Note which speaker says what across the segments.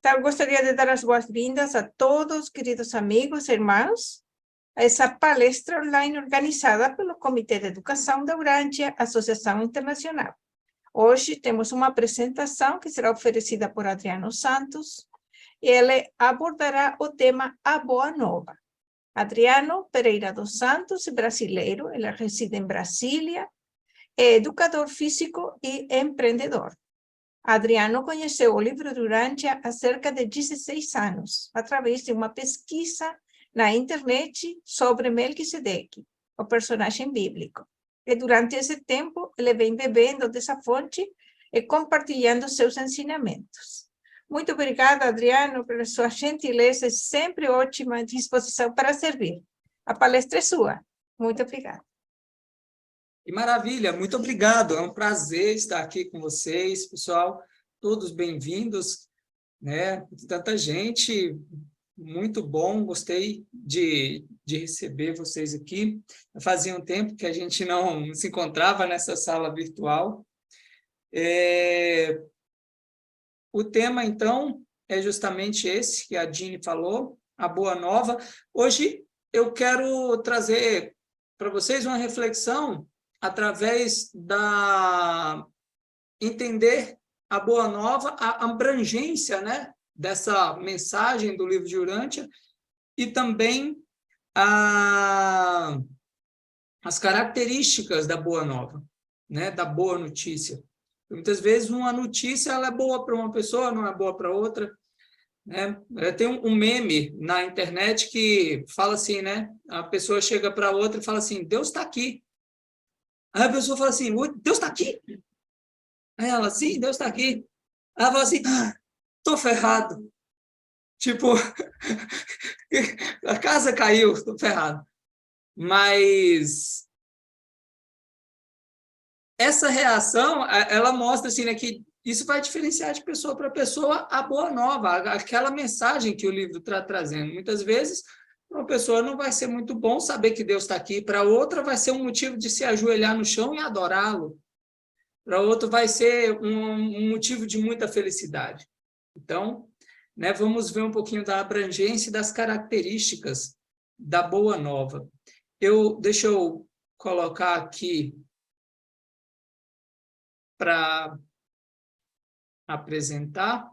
Speaker 1: Então, gostaria de dar as boas-vindas a todos, queridos amigos e irmãos, a essa palestra online organizada pelo Comitê de Educação da Urântia, Associação Internacional. Hoje temos uma apresentação que será oferecida por Adriano Santos, e ele abordará o tema A Boa Nova. Adriano Pereira dos Santos é brasileiro, ele reside em Brasília, é educador físico e empreendedor. Adriano conheceu o livro de Urântia há cerca de 16 anos, através de uma pesquisa na internet sobre Melquisedeque, o personagem bíblico. E durante esse tempo, ele vem bebendo dessa fonte e compartilhando seus ensinamentos. Muito obrigada, Adriano, pela sua gentileza e sempre ótima disposição para servir. A palestra é sua. Muito obrigada.
Speaker 2: Que maravilha, muito obrigado. É um prazer estar aqui com vocês, pessoal. Todos bem-vindos, né? Tanta gente, muito bom. Gostei de receber vocês aqui. Fazia um tempo que a gente não se encontrava nessa sala virtual. O tema, então, é justamente esse que a Dini falou, a Boa Nova. Hoje eu quero trazer para vocês uma reflexão através da entender a Boa Nova, a abrangência, né, dessa mensagem do livro de Urântia e também as características da Boa Nova, né, da boa notícia. Muitas vezes uma notícia ela é boa para uma pessoa, não é boa para outra, né? Tem um meme na internet que fala assim, né? A pessoa chega para outra e fala assim, Deus está aqui. Aí a pessoa fala assim, Deus está aqui? Aí ela, sim, Deus está aqui. Aí ela fala assim, estou ferrado. Tipo, a casa caiu, estou ferrado. Mas essa reação, ela mostra assim, né, que isso vai diferenciar de pessoa para pessoa a boa nova, aquela mensagem que o livro está trazendo. Muitas vezes, para uma pessoa não vai ser muito bom saber que Deus está aqui, para outra vai ser um motivo de se ajoelhar no chão e adorá-lo. Para outro vai ser um motivo de muita felicidade. Então, né, vamos ver um pouquinho da abrangência e das características da Boa Nova. Deixa eu colocar aqui para apresentar.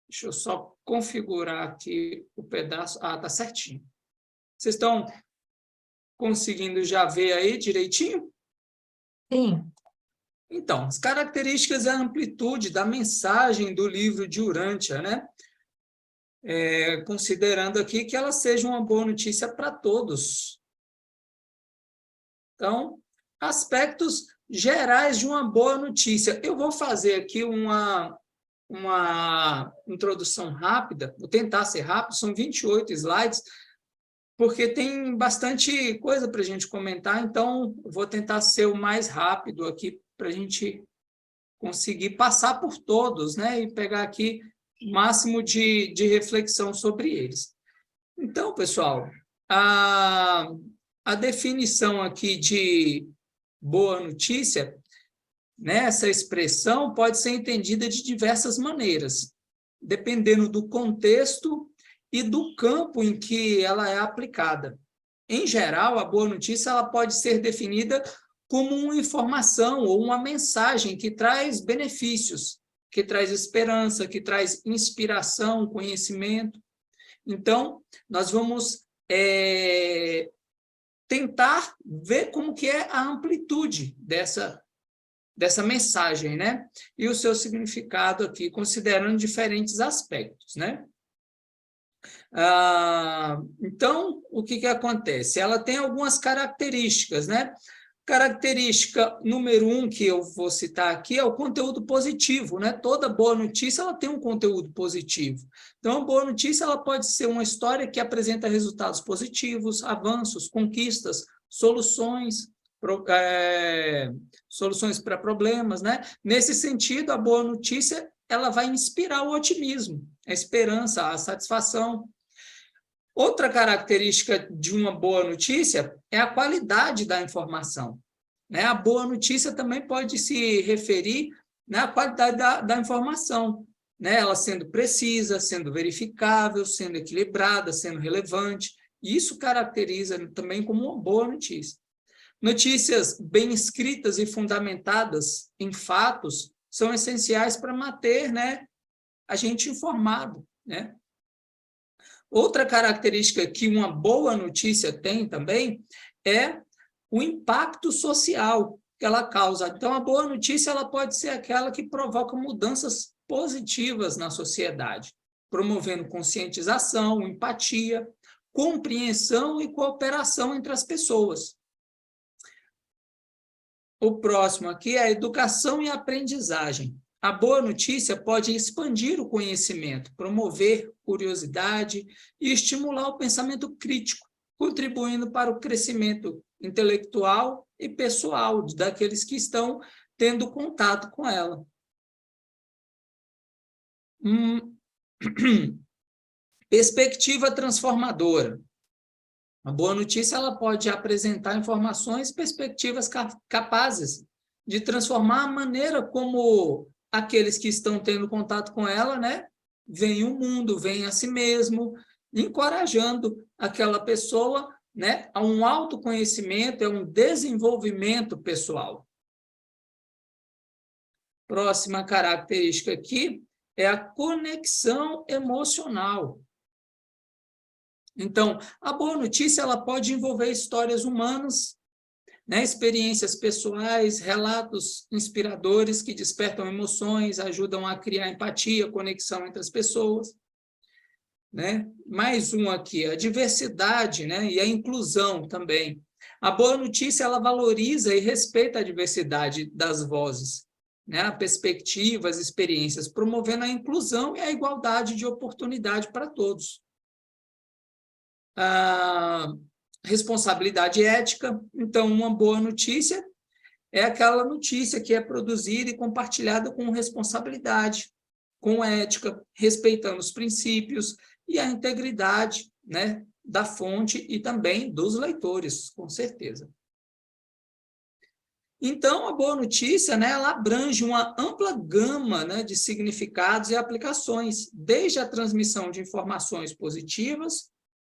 Speaker 2: Deixa eu só configurar aqui o pedaço. Tá certinho. Vocês estão conseguindo já ver aí direitinho?
Speaker 1: Sim.
Speaker 2: Então, as características e a amplitude da mensagem do livro de Urântia, né? Considerando aqui que ela seja uma boa notícia para todos. Então, aspectos gerais de uma boa notícia. Eu vou fazer aqui uma introdução rápida, vou tentar ser rápido, são 28 slides, porque tem bastante coisa para a gente comentar, então vou tentar ser o mais rápido aqui para a gente conseguir passar por todos, né, e pegar aqui o máximo de reflexão sobre eles. Então, pessoal, a definição aqui de boa notícia, né, essa expressão pode ser entendida de diversas maneiras, dependendo do contexto e do campo em que ela é aplicada. Em geral, a boa notícia ela pode ser definida como uma informação ou uma mensagem que traz benefícios, que traz esperança, que traz inspiração, conhecimento. Então, nós vamos tentar ver como que é a amplitude dessa mensagem, né? E o seu significado aqui, considerando diferentes aspectos, né? Então, o que acontece? Ela tem algumas características, né? Característica número 1 que eu vou citar aqui é o conteúdo positivo, né? Toda boa notícia ela tem um conteúdo positivo. Então, a boa notícia ela pode ser uma história que apresenta resultados positivos, avanços, conquistas, soluções para problemas, né? Nesse sentido, a boa notícia ela vai inspirar o otimismo, a esperança, a satisfação. Outra característica de uma boa notícia é a qualidade da informação, né? A boa notícia também pode se referir, né, à qualidade da informação. né? Ela sendo precisa, sendo verificável, sendo equilibrada, sendo relevante. Isso caracteriza também como uma boa notícia. Notícias bem escritas e fundamentadas em fatos são essenciais para manter, né, a gente informado, né? Outra característica que uma boa notícia tem também é o impacto social que ela causa. Então, a boa notícia ela pode ser aquela que provoca mudanças positivas na sociedade, promovendo conscientização, empatia, compreensão e cooperação entre as pessoas. O próximo aqui é a educação e aprendizagem. A boa notícia pode expandir o conhecimento, promover curiosidade e estimular o pensamento crítico, contribuindo para o crescimento intelectual e pessoal daqueles que estão tendo contato com ela. Perspectiva transformadora. A boa notícia ela pode apresentar informações e perspectivas capazes de transformar a maneira como aqueles que estão tendo contato com ela, né, veem o mundo, veem a si mesmo, encorajando aquela pessoa, né, a um autoconhecimento, a um desenvolvimento pessoal. Próxima característica aqui é a conexão emocional. Então, a boa notícia ela pode envolver histórias humanas, né, experiências pessoais, relatos inspiradores que despertam emoções, ajudam a criar empatia, conexão entre as pessoas. Né? Mais um aqui, a diversidade, né, e a inclusão também. A boa notícia ela valoriza e respeita a diversidade das vozes, né, perspectivas, experiências, promovendo a inclusão e a igualdade de oportunidade para todos. A responsabilidade ética, então, uma boa notícia é aquela notícia que é produzida e compartilhada com responsabilidade, com ética, respeitando os princípios e a integridade, né, da fonte e também dos leitores, com certeza. Então, a boa notícia, né, ela abrange uma ampla gama, né, de significados e aplicações, desde a transmissão de informações positivas,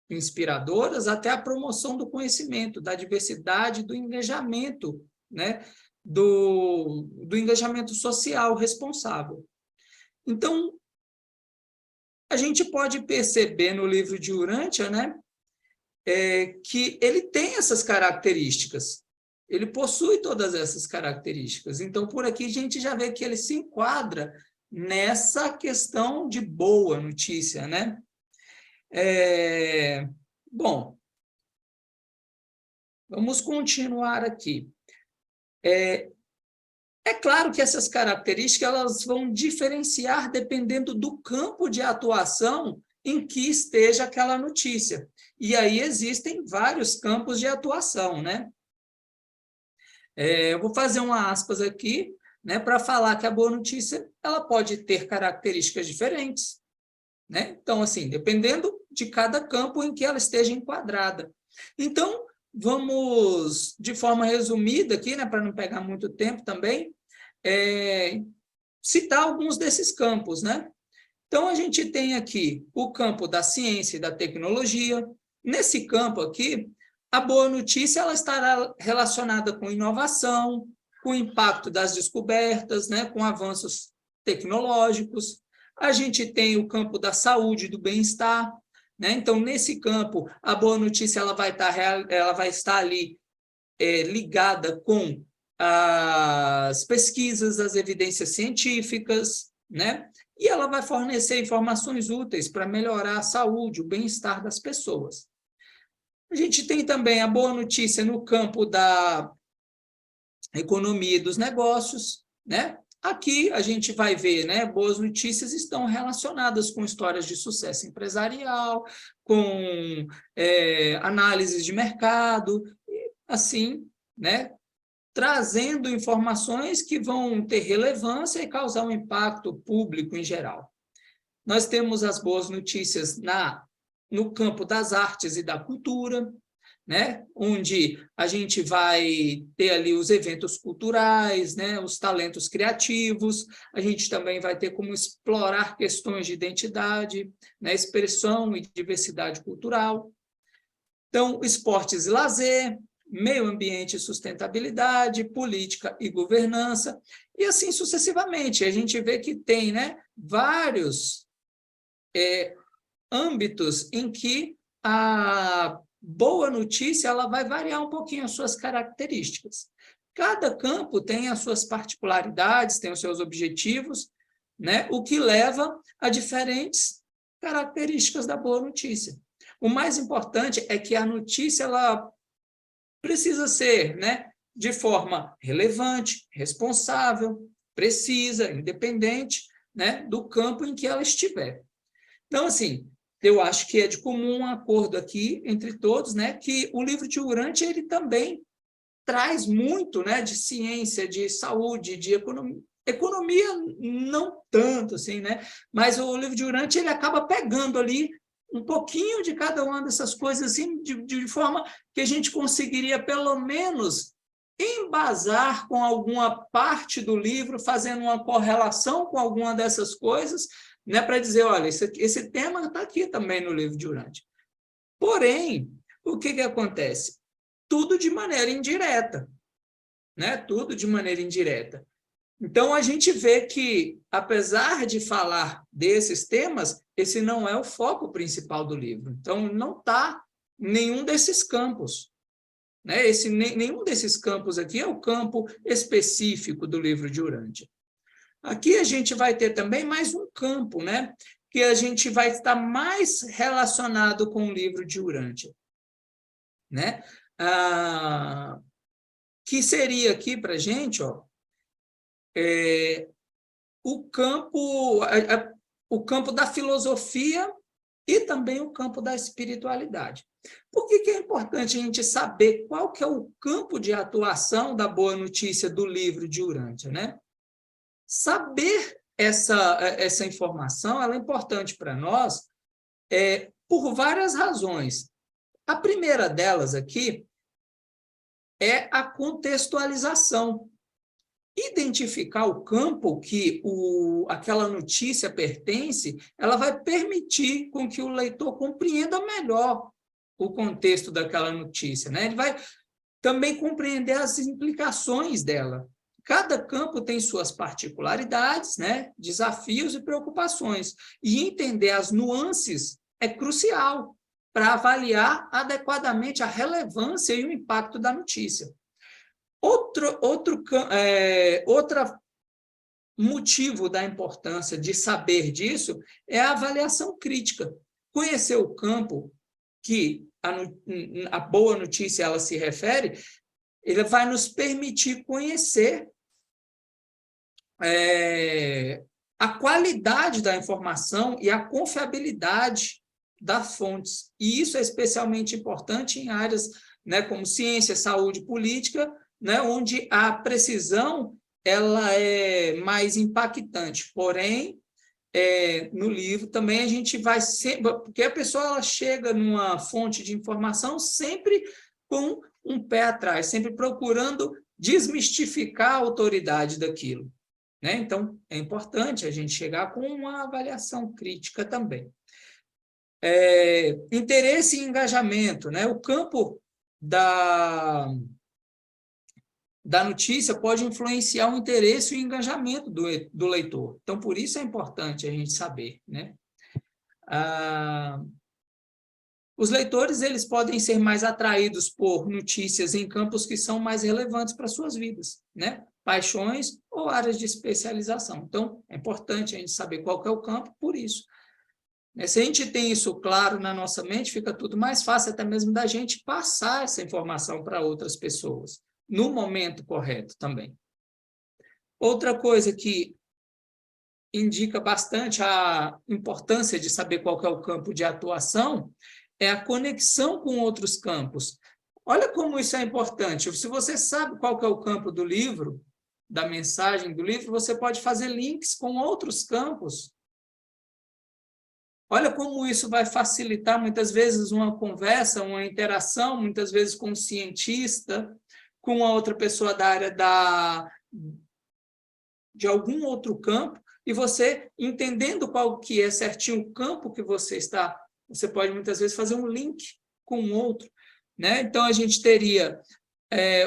Speaker 2: inspiradoras, até a promoção do conhecimento, da diversidade, do engajamento, né, do engajamento social responsável. Então, a gente pode perceber no livro de Urântia, né, que ele tem essas características, ele possui todas essas características. Então, por aqui a gente já vê que ele se enquadra nessa questão de boa notícia, né? Bom, vamos continuar aqui. É claro que essas características elas vão diferenciar dependendo do campo de atuação em que esteja aquela notícia. E aí existem vários campos de atuação, né? Eu vou fazer uma aspas aqui, né, para falar que a boa notícia ela pode ter características diferentes, né? Então, assim, dependendo de cada campo em que ela esteja enquadrada. Então, vamos, de forma resumida aqui, né, para não pegar muito tempo também, citar alguns desses campos, né? Então, a gente tem aqui o campo da ciência e da tecnologia. Nesse campo aqui, a boa notícia ela estará relacionada com inovação, com o impacto das descobertas, né, com avanços tecnológicos. A gente tem o campo da saúde e do bem-estar, né? Então, nesse campo, a boa notícia ela vai estar ali ligada com as pesquisas, as evidências científicas, né? E ela vai fornecer informações úteis para melhorar a saúde, o bem-estar das pessoas. A gente tem também a boa notícia no campo da economia e dos negócios, né? Aqui a gente vai ver, né? Boas notícias estão relacionadas com histórias de sucesso empresarial, com análises de mercado, e assim, né? Trazendo informações que vão ter relevância e causar um impacto público em geral. Nós temos as boas notícias no campo das artes e da cultura, né? Onde a gente vai ter ali os eventos culturais, né? Os talentos criativos, a gente também vai ter como explorar questões de identidade, né? Expressão e diversidade cultural. Então, esportes e lazer, meio ambiente e sustentabilidade, política e governança, e assim sucessivamente. A gente vê que tem, né, vários âmbitos em que a boa notícia ela vai variar um pouquinho as suas características. Cada campo tem as suas particularidades, tem os seus objetivos, né? O que leva a diferentes características da boa notícia. O mais importante é que a notícia ela precisa ser, né, de forma relevante, responsável, precisa, independente, né, do campo em que ela estiver. Então, assim, eu acho que é de comum acordo aqui entre todos, né, que o livro de Urantia ele também traz muito, né, de ciência, de saúde, de economia. Economia não tanto, assim, né? Mas o livro de Urantia ele acaba pegando ali um pouquinho de cada uma dessas coisas, assim, de forma que a gente conseguiria, pelo menos, embasar com alguma parte do livro, fazendo uma correlação com alguma dessas coisas, né, para dizer, olha, esse tema está aqui também no livro de Urantia. Porém, o que acontece? Tudo de maneira indireta, né? Tudo de maneira indireta. Então, a gente vê que, apesar de falar desses temas, esse não é o foco principal do livro. Então, não está nenhum desses campos. Né? Nenhum desses campos aqui é o campo específico do livro de Urantia. Aqui a gente vai ter também mais um campo, né? Que a gente vai estar mais relacionado com o livro de Urantia. Né? Que seria aqui para a gente, ó, o campo da filosofia e também o campo da espiritualidade. Por que é importante a gente saber qual que é o campo de atuação da boa notícia do livro de Urantia, né? Saber essa informação ela é importante para nós por várias razões. A primeira delas aqui é a contextualização. Identificar o campo que aquela notícia pertence, ela vai permitir com que o leitor compreenda melhor o contexto daquela notícia, né? Ele vai também compreender as implicações dela. Cada campo tem suas particularidades, né? Desafios e preocupações. E entender as nuances é crucial para avaliar adequadamente a relevância e o impacto da notícia. Outro motivo da importância de saber disso é a avaliação crítica. Conhecer o campo que a boa notícia ela se refere, ele vai nos permitir conhecer a qualidade da informação e a confiabilidade das fontes. E isso é especialmente importante em áreas, né, como ciência, saúde, política, né, onde a precisão ela é mais impactante. Porém, no livro também a gente vai sempre, porque a pessoa ela chega numa fonte de informação sempre com um pé atrás, sempre procurando desmistificar a autoridade daquilo. Né? Então, é importante a gente chegar com uma avaliação crítica também. Interesse e engajamento. Né? O campo da notícia pode influenciar o interesse e o engajamento do leitor. Então, por isso é importante a gente saber. Né? Os leitores eles podem ser mais atraídos por notícias em campos que são mais relevantes para suas vidas, né? Paixões ou áreas de especialização. Então, é importante a gente saber qual que é o campo por isso. Se a gente tem isso claro na nossa mente, fica tudo mais fácil até mesmo da gente passar essa informação para outras pessoas, no momento correto também. Outra coisa que indica bastante a importância de saber qual que é o campo de atuação é a conexão com outros campos. Olha como isso é importante. Se você sabe qual que é o campo do livro, da mensagem do livro, você pode fazer links com outros campos Olha como isso vai facilitar, muitas vezes, uma conversa, uma interação, muitas vezes com um cientista, com a outra pessoa da área de algum outro campo, e você, entendendo qual que é certinho o campo que você está, você pode, muitas vezes, fazer um link com o outro, né? Então, a gente teria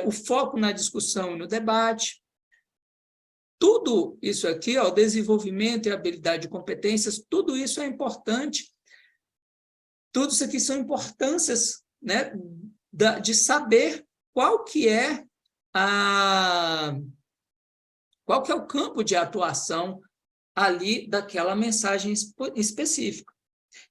Speaker 2: o foco na discussão e no debate. Tudo isso aqui, ó, o desenvolvimento e habilidade de competências, tudo isso é importante. Tudo isso aqui são importâncias, né, de saber qual que é o campo de atuação ali daquela mensagem específica.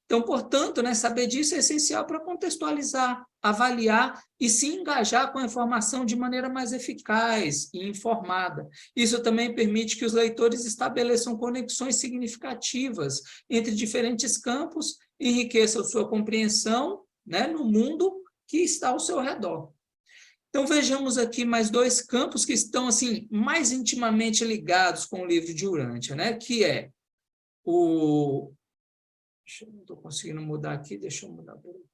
Speaker 2: Então, portanto, né, saber disso é essencial para contextualizar, avaliar e se engajar com a informação de maneira mais eficaz e informada. Isso também permite que os leitores estabeleçam conexões significativas entre diferentes campos e enriqueçam sua compreensão, né, no mundo que está ao seu redor. Então, vejamos aqui mais dois campos que estão assim mais intimamente ligados com o livro de Urântia, né, que é o... Não estou conseguindo mudar aqui, deixa eu mudar para o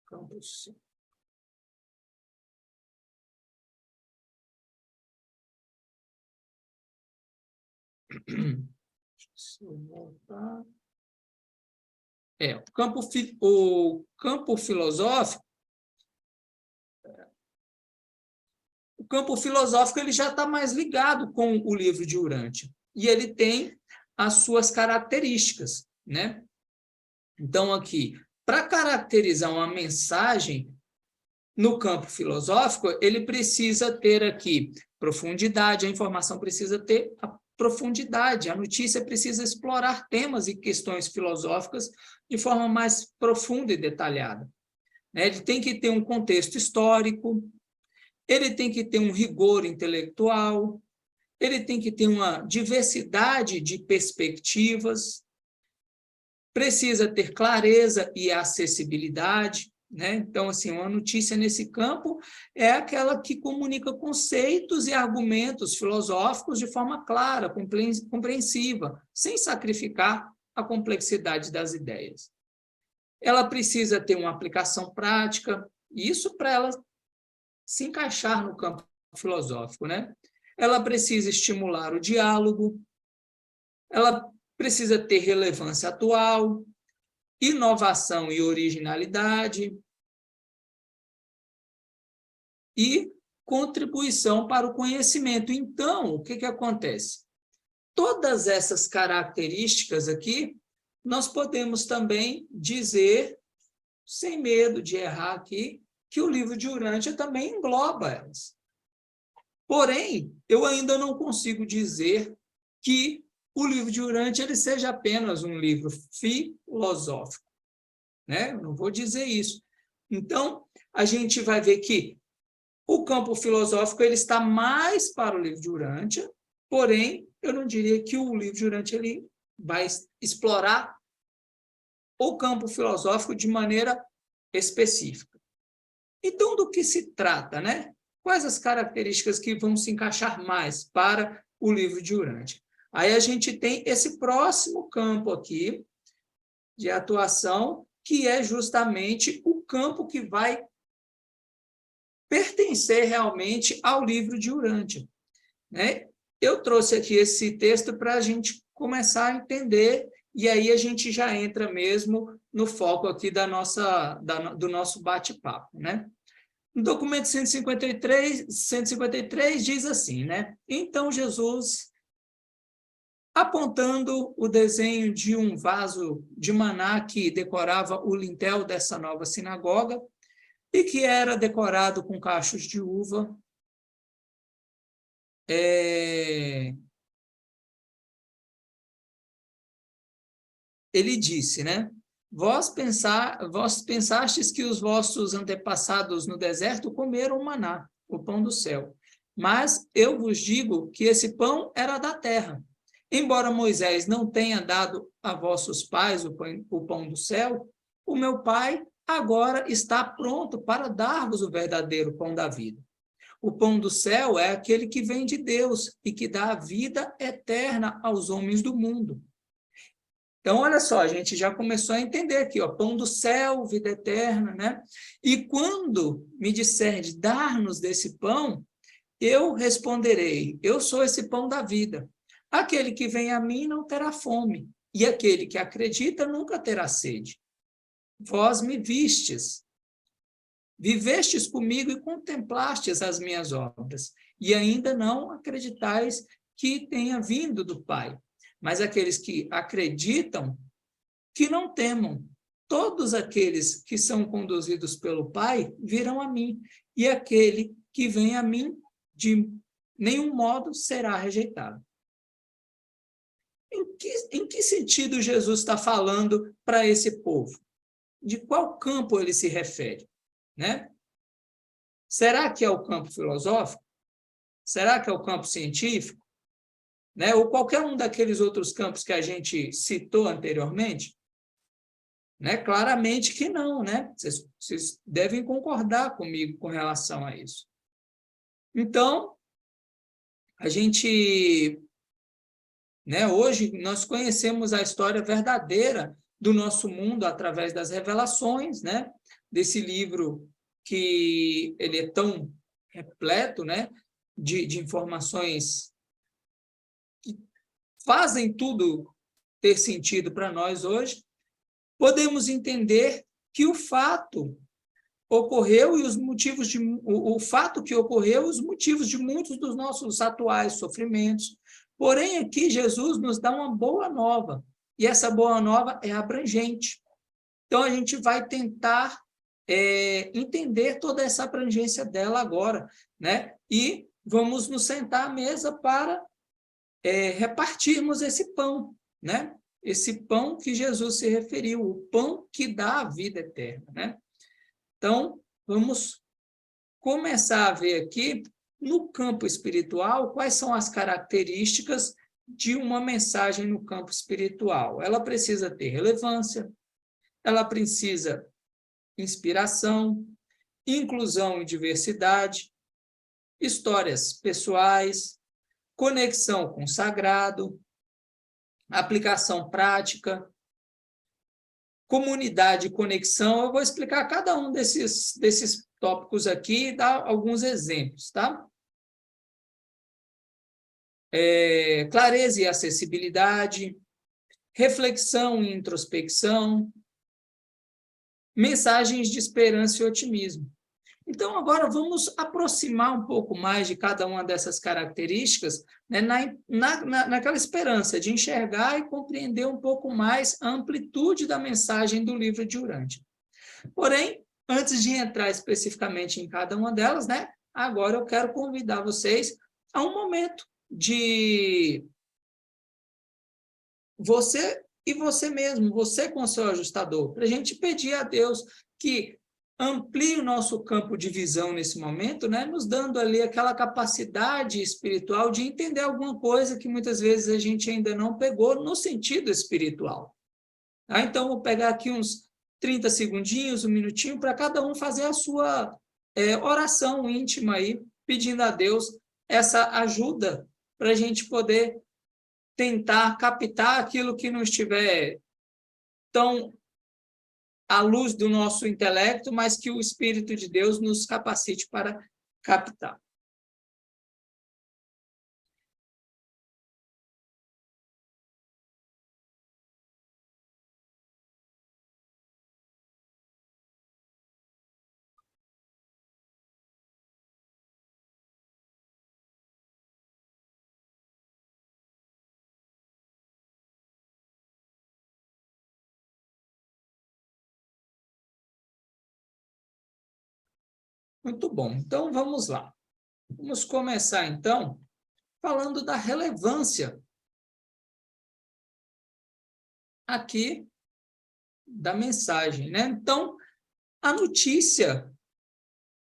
Speaker 2: campo 5. Se eu voltar... o campo filosófico. O campo filosófico ele já está mais ligado com o livro de Urântia. E ele tem as suas características, né? Então, aqui, para caracterizar uma mensagem no campo filosófico, ele precisa ter aqui profundidade, a informação precisa ter a profundidade, a notícia precisa explorar temas e questões filosóficas de forma mais profunda e detalhada. Ele tem que ter um contexto histórico, ele tem que ter um rigor intelectual, ele tem que ter uma diversidade de perspectivas, precisa ter clareza e acessibilidade, né? Então, assim, uma notícia nesse campo é aquela que comunica conceitos e argumentos filosóficos de forma clara, compreensiva, sem sacrificar a complexidade das ideias. Ela precisa ter uma aplicação prática, isso para ela se encaixar no campo filosófico, né? Ela precisa estimular o diálogo, ela precisa ter relevância atual, inovação e originalidade e contribuição para o conhecimento. Então, o que acontece? Todas essas características aqui, nós podemos também dizer, sem medo de errar aqui, que o livro de Urântia também engloba elas. Porém, eu ainda não consigo dizer que o livro de Urântia ele seja apenas um livro filosófico, né? Eu não vou dizer isso. Então, a gente vai ver que o campo filosófico ele está mais para o livro de Urântia, porém, eu não diria que o livro de Urântia ele vai explorar o campo filosófico de maneira específica. Então, do que se trata, né? Quais as características que vão se encaixar mais para o livro de Urântia? Aí a gente tem esse próximo campo aqui de atuação, que é justamente o campo que vai pertencer realmente ao livro de Urântia, né? Eu trouxe aqui esse texto para a gente começar a entender, e aí a gente já entra mesmo no foco aqui do nosso bate-papo, né? No documento 153 diz assim, né? Então, Jesus, apontando o desenho de um vaso de maná que decorava o lintel dessa nova sinagoga e que era decorado com cachos de uva, ele disse, né? Vós pensastes que os vossos antepassados no deserto comeram maná, o pão do céu. Mas eu vos digo que esse pão era da terra. Embora Moisés não tenha dado a vossos pais o pão do céu, o meu Pai agora está pronto para dar-vos o verdadeiro pão da vida. O pão do céu é aquele que vem de Deus e que dá a vida eterna aos homens do mundo. Então, olha só, a gente já começou a entender aqui, ó, pão do céu, vida eterna, né? E quando me disser de dar-nos desse pão, eu responderei, eu sou esse pão da vida. Aquele que vem a mim não terá fome, e aquele que acredita nunca terá sede. Vós me vistes, vivestes comigo e contemplastes as minhas obras, e ainda não acreditais que tenha vindo do Pai. Mas aqueles que acreditam, que não temam. Todos aqueles que são conduzidos pelo Pai virão a mim, e aquele que vem a mim, de nenhum modo será rejeitado. Em que sentido Jesus está falando para esse povo? De qual campo ele se refere? Né? Será que é o campo filosófico? Será que é o campo científico? Né? Ou qualquer um daqueles outros campos que a gente citou anteriormente? Né? Claramente que não, né? Vocês devem concordar comigo com relação a isso. Então, a gente, né, hoje nós conhecemos a história verdadeira do nosso mundo através das revelações, né? Desse livro que ele é tão repleto, né, de informações que fazem tudo ter sentido para nós hoje. Podemos entender que o fato ocorreu e os motivos de o fato que ocorreu, os motivos de muitos dos nossos atuais sofrimentos. Porém, aqui Jesus nos dá uma boa nova, e essa boa nova é abrangente. Então, a gente vai tentar entender toda essa abrangência dela agora, né? E vamos nos sentar à mesa para repartirmos esse pão, né? Esse pão que Jesus se referiu, o pão que dá a vida eterna, né? Então, vamos começar a ver aqui, no campo espiritual, quais são as características de uma mensagem no campo espiritual. Ela precisa ter relevância, ela precisa inspiração, inclusão e diversidade, histórias pessoais, conexão com o sagrado, aplicação prática, comunidade e conexão. Eu vou explicar cada um desses tópicos aqui e dar alguns exemplos, tá? Clareza e acessibilidade, reflexão e introspecção, mensagens de esperança e otimismo. Então, agora vamos aproximar um pouco mais de cada uma dessas características, né, naquela esperança de enxergar e compreender um pouco mais a amplitude da mensagem do livro de Urântia. Porém, antes de entrar especificamente em cada uma delas, né, agora eu quero convidar vocês a um momento de você e você mesmo, você com o seu ajustador, para a gente pedir a Deus que amplie o nosso campo de visão nesse momento, né? Nos dando ali aquela capacidade espiritual de entender alguma coisa que muitas vezes a gente ainda não pegou no sentido espiritual. Tá? Então, vou pegar aqui uns 30 segundinhos, um minutinho, para cada um fazer a sua oração íntima aí, pedindo a Deus essa ajuda para a gente poder tentar captar aquilo que não estiver tão à luz do nosso intelecto, mas que o Espírito de Deus nos capacite para captar. Muito bom. Então, vamos lá. Vamos começar, então, falando da relevância aqui da mensagem, né? Então, a notícia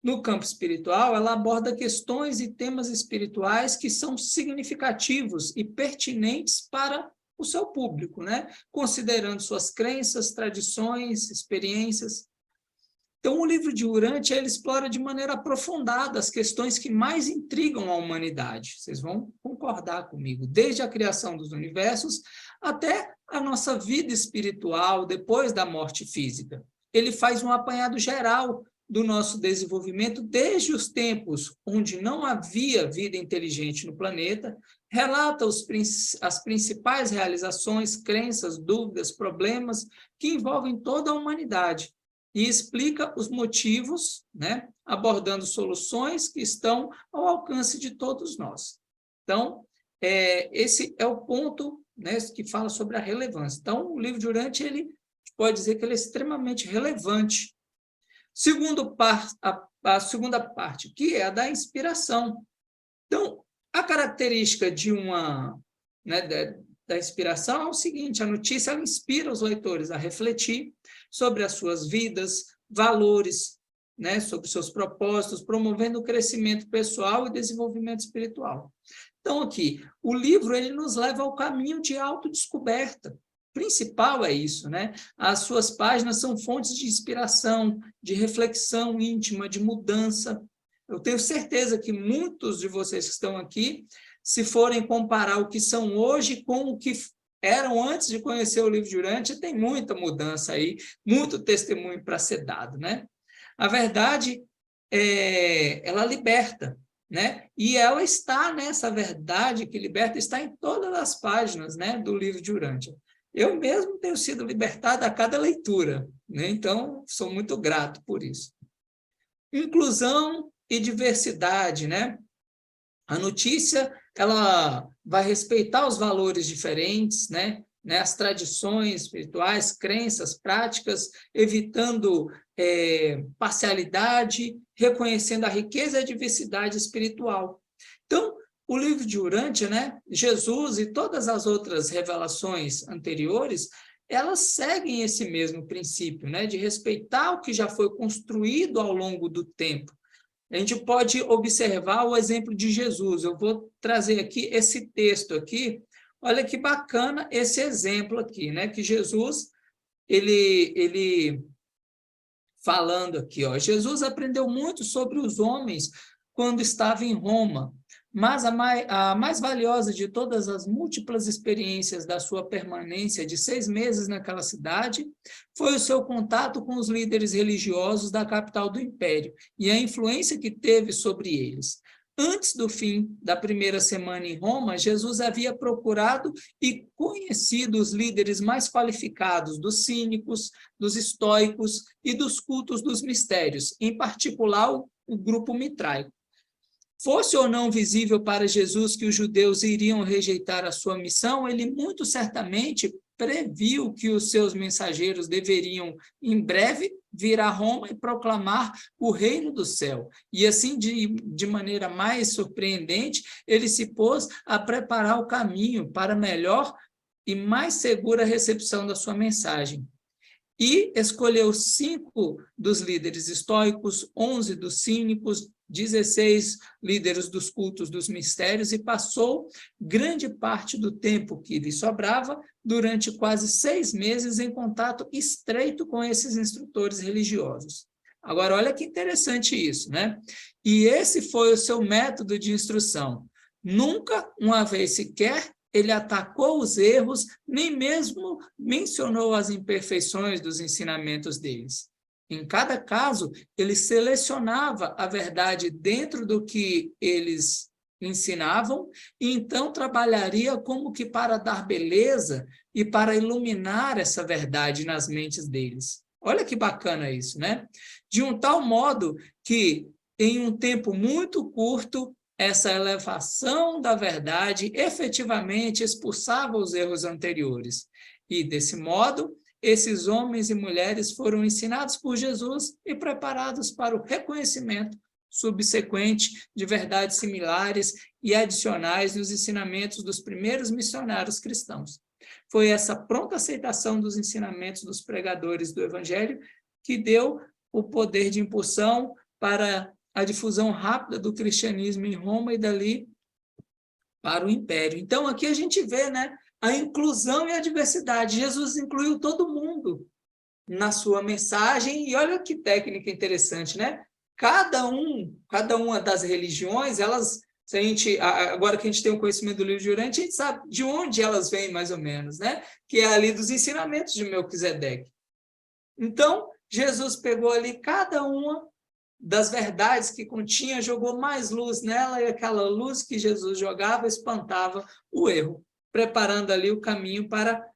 Speaker 2: no campo espiritual, ela aborda questões e temas espirituais que são significativos e pertinentes para o seu público, né? Considerando suas crenças, tradições, experiências. Então, o livro de Urântia, ele explora de maneira aprofundada as questões que mais intrigam a humanidade. Vocês vão concordar comigo, desde a criação dos universos até a nossa vida espiritual depois da morte física. Ele faz um apanhado geral do nosso desenvolvimento desde os tempos onde não havia vida inteligente no planeta, relata as principais realizações, crenças, dúvidas, problemas que envolvem toda a humanidade e explica os motivos, né, abordando soluções que estão ao alcance de todos nós. Então, esse é o ponto, né, que fala sobre a relevância. Então, o livro de Urantia, ele pode dizer que ele é extremamente relevante. A segunda parte, que é a da inspiração. Então, a característica de da inspiração é o seguinte: a notícia ela inspira os leitores a refletir sobre as suas vidas, valores, né, sobre seus propósitos, promovendo o crescimento pessoal e desenvolvimento espiritual. Então, aqui, o livro ele nos leva ao caminho de autodescoberta. O principal é isso, né? As suas páginas são fontes de inspiração, de reflexão íntima, de mudança. Eu tenho certeza que muitos de vocês que estão aqui, se forem comparar o que são hoje com o que eram antes de conhecer o livro de Urantia, tem muita mudança aí, muito testemunho para ser dado, né? A verdade, ela liberta, né? E ela está nessa verdade que liberta, está em todas as páginas, né, do livro de Urantia. Eu mesmo tenho sido libertado a cada leitura, né? Então, sou muito grato por isso. Inclusão e diversidade, né? A notícia, ela vai respeitar os valores diferentes, né? As tradições espirituais, crenças, práticas, evitando parcialidade, reconhecendo a riqueza e a diversidade espiritual. Então, o livro de Urantia, né? Jesus e todas as outras revelações anteriores, elas seguem esse mesmo princípio, né? De respeitar o que já foi construído ao longo do tempo. A gente pode observar o exemplo de Jesus. Eu vou trazer aqui esse texto aqui. Olha que bacana esse exemplo aqui, né? Que Jesus, ele falando aqui, ó, Jesus aprendeu muito sobre os homens quando estava em Roma, mas a mais valiosa de todas as múltiplas experiências da sua permanência de 6 meses naquela cidade foi o seu contato com os líderes religiosos da capital do império e a influência que teve sobre eles. Antes do fim da primeira semana em Roma, Jesus havia procurado e conhecido os líderes mais qualificados dos cínicos, dos estoicos e dos cultos dos mistérios, em particular o grupo mitraico. Fosse ou não visível para Jesus que os judeus iriam rejeitar a sua missão, ele muito certamente previu que os seus mensageiros deveriam, em breve, vir a Roma e proclamar o reino do céu. E assim, de maneira mais surpreendente, ele se pôs a preparar o caminho para a melhor e mais segura recepção da sua mensagem. E escolheu 5 dos líderes estoicos, 11 dos cínicos, 16 líderes dos cultos dos mistérios e passou grande parte do tempo que lhe sobrava durante quase 6 meses em contato estreito com esses instrutores religiosos. Agora, olha que interessante isso, né? E esse foi o seu método de instrução. Nunca, uma vez sequer, ele atacou os erros, nem mesmo mencionou as imperfeições dos ensinamentos deles. Em cada caso, ele selecionava a verdade dentro do que eles ensinavam e então trabalharia como que para dar beleza e para iluminar essa verdade nas mentes deles. Olha que bacana isso, né? De um tal modo que, em um tempo muito curto, essa elevação da verdade efetivamente expulsava os erros anteriores. E, desse modo, esses homens e mulheres foram ensinados por Jesus e preparados para o reconhecimento subsequente de verdades similares e adicionais nos ensinamentos dos primeiros missionários cristãos. Foi essa pronta aceitação dos ensinamentos dos pregadores do Evangelho que deu o poder de impulsão para a difusão rápida do cristianismo em Roma e dali para o Império. Então, aqui a gente vê, né, a inclusão e a diversidade. Jesus incluiu todo mundo na sua mensagem, e olha que técnica interessante, né? Cada uma das religiões, elas Se a gente, agora que a gente tem o conhecimento do livro de Urântia, a gente sabe de onde elas vêm, mais ou menos, né? Que é ali dos ensinamentos de Melquisedeque. Então, Jesus pegou ali cada uma das verdades que continha, jogou mais luz nela, e aquela luz que Jesus jogava espantava o erro, preparando ali o caminho para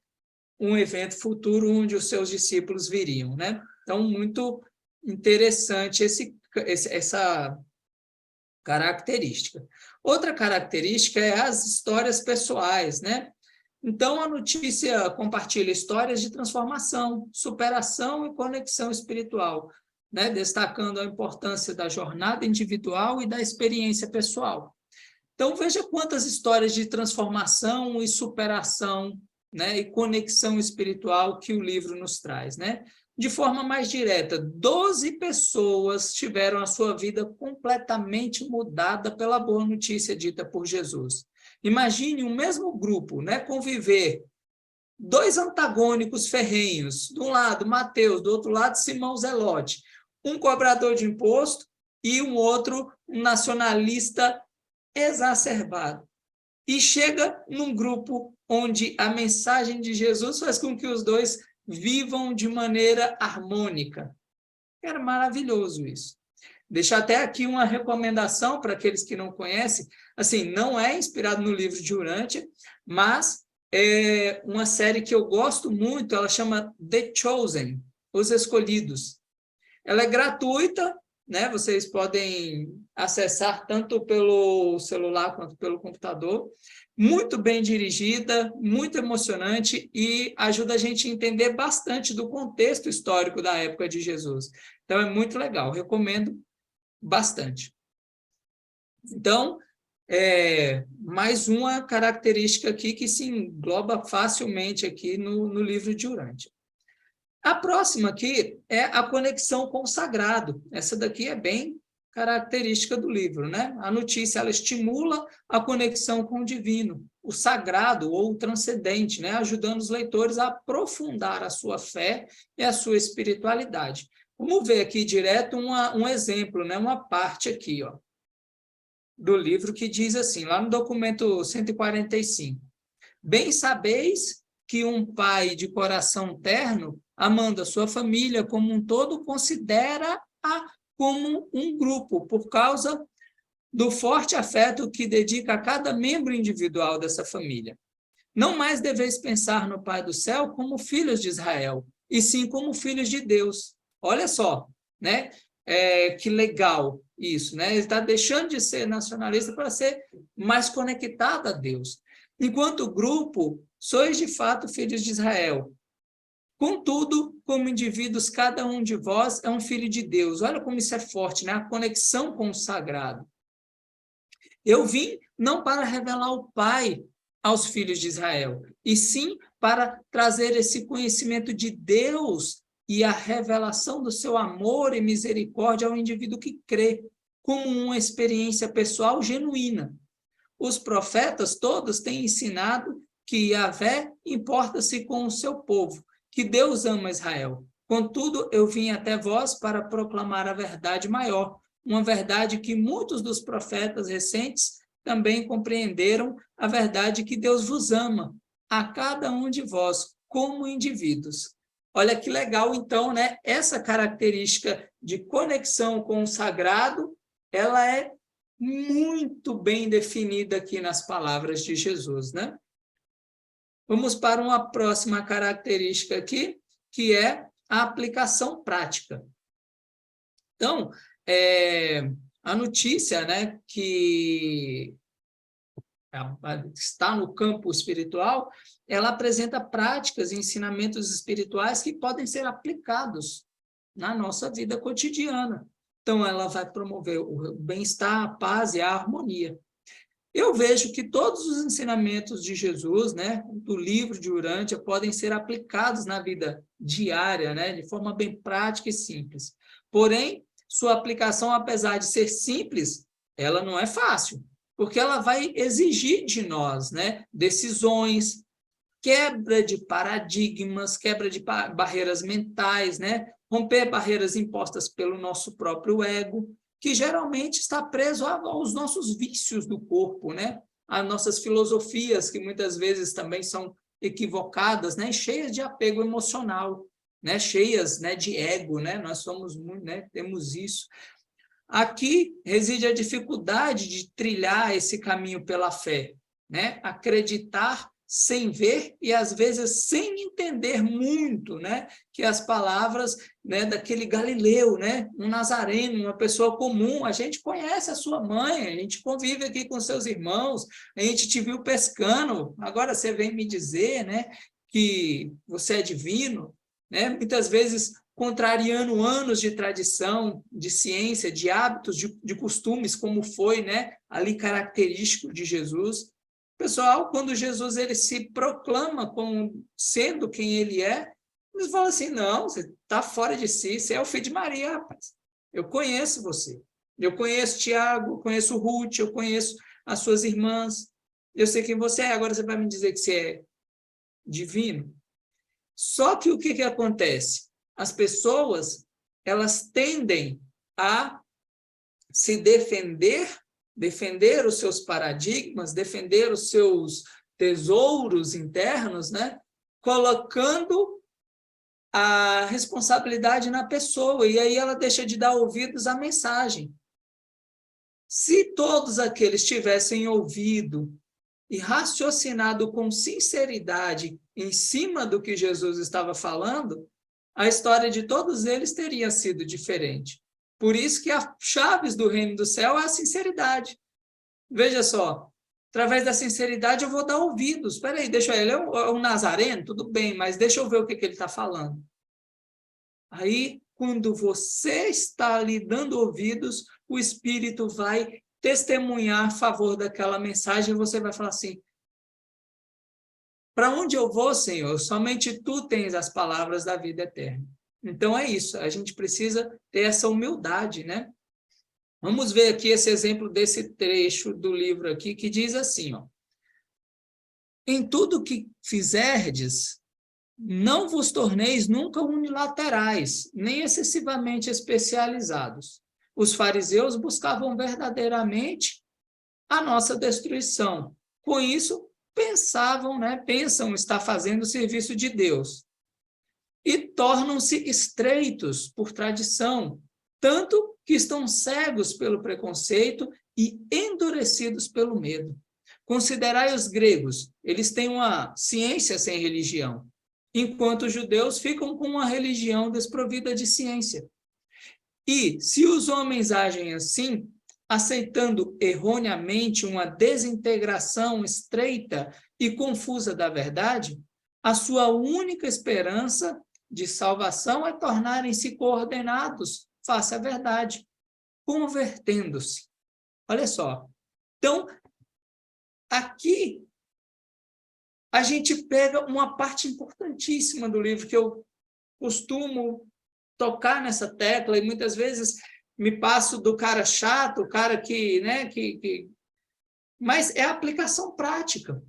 Speaker 2: um evento futuro onde os seus discípulos viriam, né? Então, muito interessante essa característica. Outra característica é as histórias pessoais, né? Então, a notícia compartilha histórias de transformação, superação e conexão espiritual, né? Destacando a importância da jornada individual e da experiência pessoal. Então, veja quantas histórias de transformação e superação, né? E conexão espiritual que o livro nos traz, né? De forma mais direta, 12 pessoas tiveram a sua vida completamente mudada pela boa notícia dita por Jesus. Imagine um mesmo grupo, né, conviver, dois antagônicos ferrenhos, de um lado Mateus, do outro lado Simão Zelote, um cobrador de imposto e um outro um nacionalista exacerbado. E chega num grupo onde a mensagem de Jesus faz com que os dois vivam de maneira harmônica. Era maravilhoso isso. Deixar até aqui uma recomendação para aqueles que não conhecem. Assim, não é inspirado no livro de Urântia, mas é uma série que eu gosto muito, ela chama The Chosen, Os Escolhidos. Ela é gratuita, né? Vocês podem acessar tanto pelo celular quanto pelo computador. Muito bem dirigida, muito emocionante e ajuda a gente a entender bastante do contexto histórico da época de Jesus. Então, é muito legal, recomendo bastante. Então, mais uma característica aqui que se engloba facilmente aqui no livro de Urântia. A próxima aqui é a conexão com o sagrado. Essa daqui é bem característica do livro, né? A notícia, ela estimula a conexão com o divino, o sagrado ou o transcendente, né? Ajudando os leitores a aprofundar a sua fé e a sua espiritualidade. Vamos ver aqui direto um exemplo, né? Uma parte aqui, ó, do livro que diz assim, lá no documento 145. Bem sabeis que um pai de coração terno, amando a sua família como um todo, considera-a como um grupo, por causa do forte afeto que dedica a cada membro individual dessa família. Não mais deveis pensar no Pai do céu como filhos de Israel, e sim como filhos de Deus. Olha só, né? Que legal isso, né? Ele está deixando de ser nacionalista para ser mais conectado a Deus. Enquanto grupo, sois de fato filhos de Israel. Contudo, como indivíduos, cada um de vós é um filho de Deus. Olha como isso é forte, né? A conexão com o sagrado. Eu vim não para revelar o Pai aos filhos de Israel, e sim para trazer esse conhecimento de Deus e a revelação do seu amor e misericórdia ao indivíduo que crê, como uma experiência pessoal genuína. Os profetas todos têm ensinado que Yahvé importa-se com o seu povo, que Deus ama Israel. Contudo, eu vim até vós para proclamar a verdade maior, uma verdade que muitos dos profetas recentes também compreenderam, a verdade que Deus vos ama, a cada um de vós, como indivíduos. Olha que legal, então, né? Essa característica de conexão com o sagrado, ela é muito bem definida aqui nas palavras de Jesus, né? Vamos para uma próxima característica aqui, que é a aplicação prática. Então, a notícia, né, que está no campo espiritual, ela apresenta práticas e ensinamentos espirituais que podem ser aplicados na nossa vida cotidiana. Então, ela vai promover o bem-estar, a paz e a harmonia. Eu vejo que todos os ensinamentos de Jesus, né, do livro de Urântia, podem ser aplicados na vida diária, né, de forma bem prática e simples. Porém, sua aplicação, apesar de ser simples, ela não é fácil, porque ela vai exigir de nós, né, decisões, quebra de paradigmas, quebra de barreiras mentais, né, romper barreiras impostas pelo nosso próprio ego. que geralmente está preso aos nossos vícios do corpo, né? Às nossas filosofias, que muitas vezes também são equivocadas, né? Cheias de apego emocional, né? Cheias, né, de ego, né? Nós somos muito, né? Temos isso. Aqui reside a dificuldade de trilhar esse caminho pela fé, né? Acreditar sem ver e, às vezes, sem entender muito, né? Que as palavras, né, daquele Galileu, né? Um nazareno, uma pessoa comum, a gente conhece a sua mãe, a gente convive aqui com seus irmãos, a gente te viu pescando, agora você vem me dizer, né, que você é divino, né? Muitas vezes contrariando anos de tradição, de ciência, de hábitos, de costumes, como foi, né, ali característico de Jesus. Pessoal, quando Jesus ele se proclama como sendo quem ele é, eles falam assim, não, você está fora de si, você é o filho de Maria, rapaz. Eu conheço você. Eu conheço Tiago, eu conheço Ruth, eu conheço as suas irmãs. Eu sei quem você é, agora você vai me dizer que você é divino? Só que o que acontece? As pessoas, elas tendem a se defender os seus paradigmas, defender os seus tesouros internos, né? Colocando a responsabilidade na pessoa, e aí ela deixa de dar ouvidos à mensagem. Se todos aqueles tivessem ouvido e raciocinado com sinceridade em cima do que Jesus estava falando, a história de todos eles teria sido diferente. Por isso que a chave do reino do céu é a sinceridade. Veja só, através da sinceridade eu vou dar ouvidos. Espera aí, deixa ele é um nazareno, tudo bem, mas deixa eu ver o que ele está falando. Aí, quando você está ali dando ouvidos, o Espírito vai testemunhar a favor daquela mensagem e você vai falar assim, para onde eu vou, Senhor? Somente Tu tens as palavras da vida eterna. Então é isso, a gente precisa ter essa humildade, né? Vamos ver aqui esse exemplo desse trecho do livro aqui, que diz assim, ó. Em tudo que fizerdes, não vos torneis nunca unilaterais, nem excessivamente especializados. Os fariseus buscavam verdadeiramente a nossa destruição. Com isso, pensam estar fazendo o serviço de Deus. E tornam-se estreitos por tradição, tanto que estão cegos pelo preconceito e endurecidos pelo medo. Considerai os gregos, eles têm uma ciência sem religião, enquanto os judeus ficam com uma religião desprovida de ciência. E, se os homens agem assim, aceitando erroneamente uma desintegração estreita e confusa da verdade, a sua única esperança de salvação é tornarem-se coordenados face à verdade, convertendo-se. Olha só. Então, aqui a gente pega uma parte importantíssima do livro que eu costumo tocar nessa tecla e muitas vezes me passo do cara chato, o cara que, né, mas é a aplicação prática.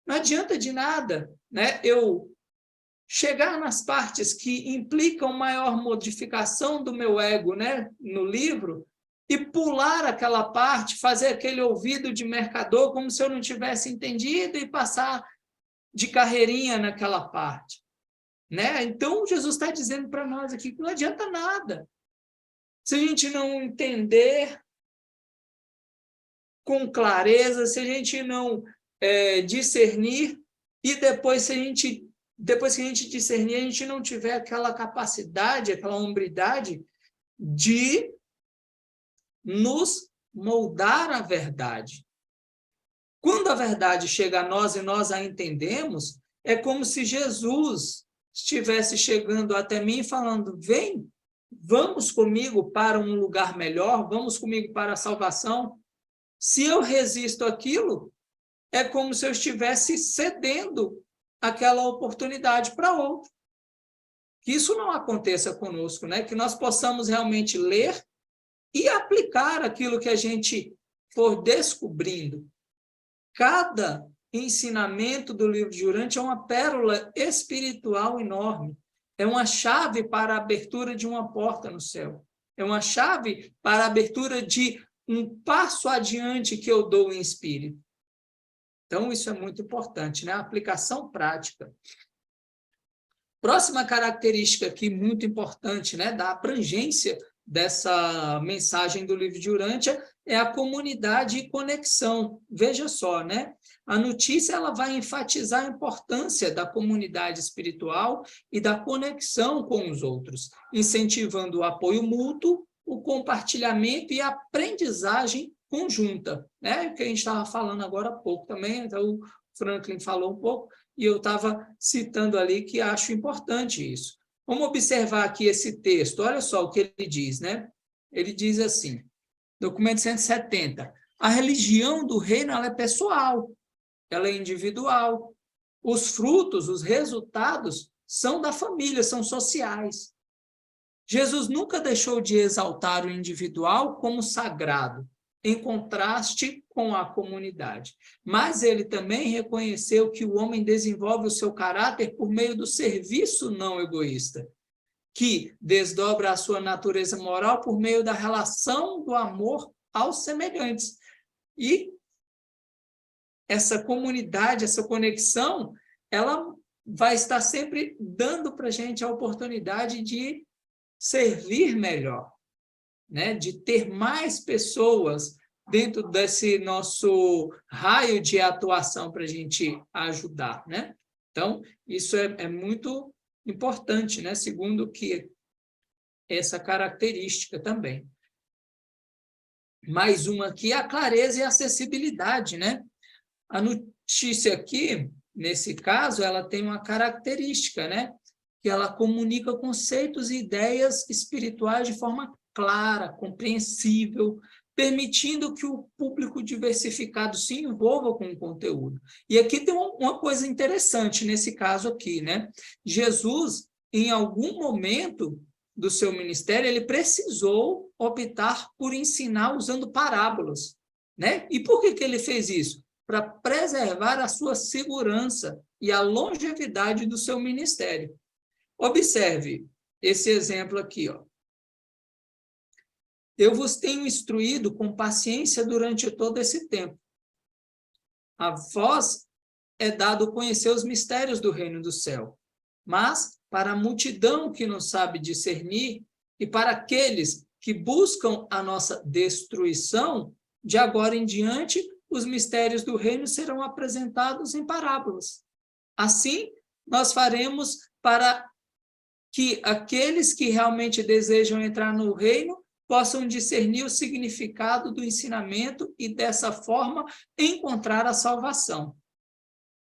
Speaker 2: Não adianta de nada, né, eu chegar nas partes que implicam maior modificação do meu ego, né, no livro, e pular aquela parte, fazer aquele ouvido de mercador como se eu não tivesse entendido e passar de carreirinha naquela parte, né? Então, Jesus está dizendo para nós aqui que não adianta nada. Se a gente não entender com clareza, se a gente não discernir, e depois que a gente discernir, a gente não tiver aquela capacidade, aquela hombridade de nos moldar a verdade. Quando a verdade chega a nós e nós a entendemos, é como se Jesus estivesse chegando até mim e falando, vem, vamos comigo para um lugar melhor, vamos comigo para a salvação. Se eu resisto àquilo, é como se eu estivesse cedendo aquela oportunidade para outro. Que isso não aconteça conosco, né? Que nós possamos realmente ler e aplicar aquilo que a gente for descobrindo. Cada ensinamento do livro de Urântia é uma pérola espiritual enorme. É uma chave para a abertura de uma porta no céu. é uma chave para a abertura de um passo adiante que eu dou em espírito. Então, isso é muito importante, né? A aplicação prática. Próxima característica aqui, muito importante, né, da abrangência dessa mensagem do livro de Urântia, é a comunidade e conexão. Veja só, né? A notícia ela vai enfatizar a importância da comunidade espiritual e da conexão com os outros, incentivando o apoio mútuo, o compartilhamento e a aprendizagem conjunta, né? O que a gente estava falando agora há pouco também, então o Franklin falou um pouco, e eu estava citando ali que acho importante isso. Vamos observar aqui esse texto, olha só o que ele diz, né? Ele diz assim, documento 170, a religião do reino ela é pessoal, ela é individual. Os frutos, os resultados são da família, são sociais. Jesus nunca deixou de exaltar o individual como sagrado, em contraste com a comunidade. Mas ele também reconheceu que o homem desenvolve o seu caráter por meio do serviço não egoísta, que desdobra a sua natureza moral por meio da relação do amor aos semelhantes. E essa comunidade, essa conexão, ela vai estar sempre dando para a gente a oportunidade de servir melhor, né? De ter mais pessoas dentro desse nosso raio de atuação para a gente ajudar, né? Então, isso é muito importante, né? Segundo que essa característica também. Mais uma aqui, a clareza e a acessibilidade, né? A notícia aqui, nesse caso, ela tem uma característica, né? Que ela comunica conceitos e ideias espirituais de forma clara, compreensível, permitindo que o público diversificado se envolva com o conteúdo. E aqui tem uma coisa interessante nesse caso aqui, né? Jesus, em algum momento do seu ministério, ele precisou optar por ensinar usando parábolas, né? E por que ele fez isso? Para preservar a sua segurança e a longevidade do seu ministério. Observe esse exemplo aqui, ó. Eu vos tenho instruído com paciência durante todo esse tempo. A vós é dado conhecer os mistérios do reino do céu, mas para a multidão que não sabe discernir e para aqueles que buscam a nossa destruição, de agora em diante, os mistérios do reino serão apresentados em parábolas. Assim, nós faremos para que aqueles que realmente desejam entrar no reino possam discernir o significado do ensinamento e, dessa forma, encontrar a salvação.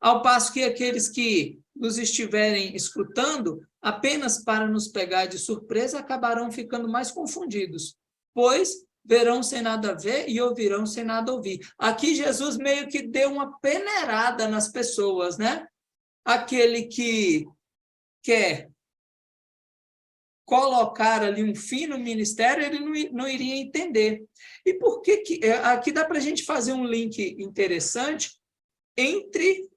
Speaker 2: Ao passo que aqueles que nos estiverem escutando, apenas para nos pegar de surpresa, acabarão ficando mais confundidos, pois verão sem nada ver e ouvirão sem nada ouvir. Aqui Jesus meio que deu uma peneirada nas pessoas, né? Aquele que quer colocar ali um fim no ministério, ele não iria entender. E por que aqui dá para a gente fazer um link interessante entre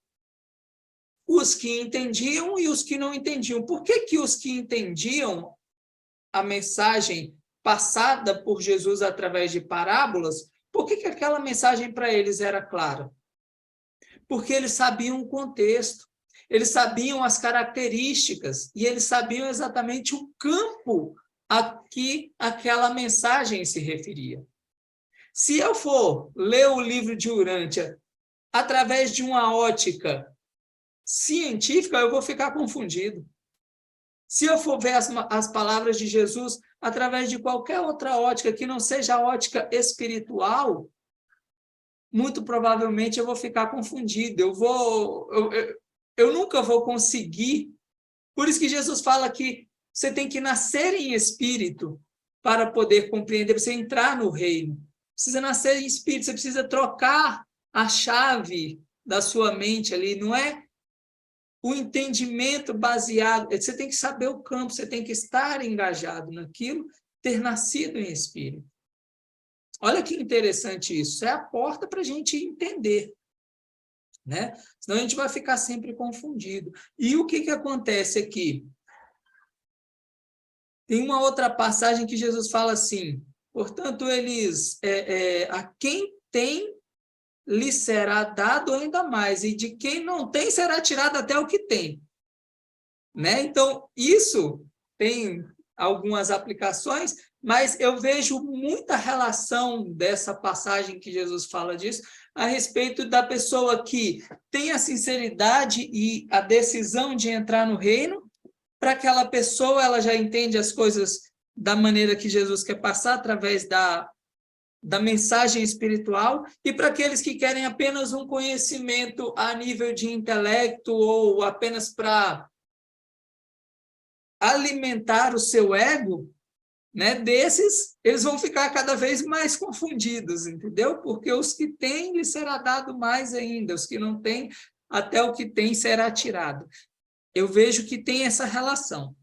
Speaker 2: os que entendiam e os que não entendiam. Por que os que entendiam a mensagem passada por Jesus através de parábolas, por que aquela mensagem para eles era clara? Porque eles sabiam o contexto, eles sabiam as características e eles sabiam exatamente o campo a que aquela mensagem se referia. Se eu for ler o livro de Urântia através de uma ótica científica, eu vou ficar confundido. Se eu for ver as palavras de Jesus através de qualquer outra ótica que não seja a ótica espiritual, muito provavelmente eu vou ficar confundido. Eu nunca vou conseguir. Por isso que Jesus fala que você tem que nascer em espírito para poder compreender, você entrar no reino. Precisa nascer em espírito, você precisa trocar a chave da sua mente ali, não é o entendimento baseado, você tem que saber o campo, você tem que estar engajado naquilo, ter nascido em espírito. Olha que interessante isso, é a porta para a gente entender, né? Senão a gente vai ficar sempre confundido. E o que acontece aqui? Tem uma outra passagem que Jesus fala assim, portanto, a quem tem, lhe será dado ainda mais, e de quem não tem, será tirado até o que tem. Né? Então, isso tem algumas aplicações, mas eu vejo muita relação dessa passagem que Jesus fala disso, a respeito da pessoa que tem a sinceridade e a decisão de entrar no reino. Para aquela pessoa, ela já entende as coisas da maneira que Jesus quer passar, através da mensagem espiritual, e para aqueles que querem apenas um conhecimento a nível de intelecto, ou apenas para alimentar o seu ego, né, desses, eles vão ficar cada vez mais confundidos, entendeu? Porque os que têm, lhes será dado mais ainda, os que não têm, até o que tem será tirado. Eu vejo que tem essa relação.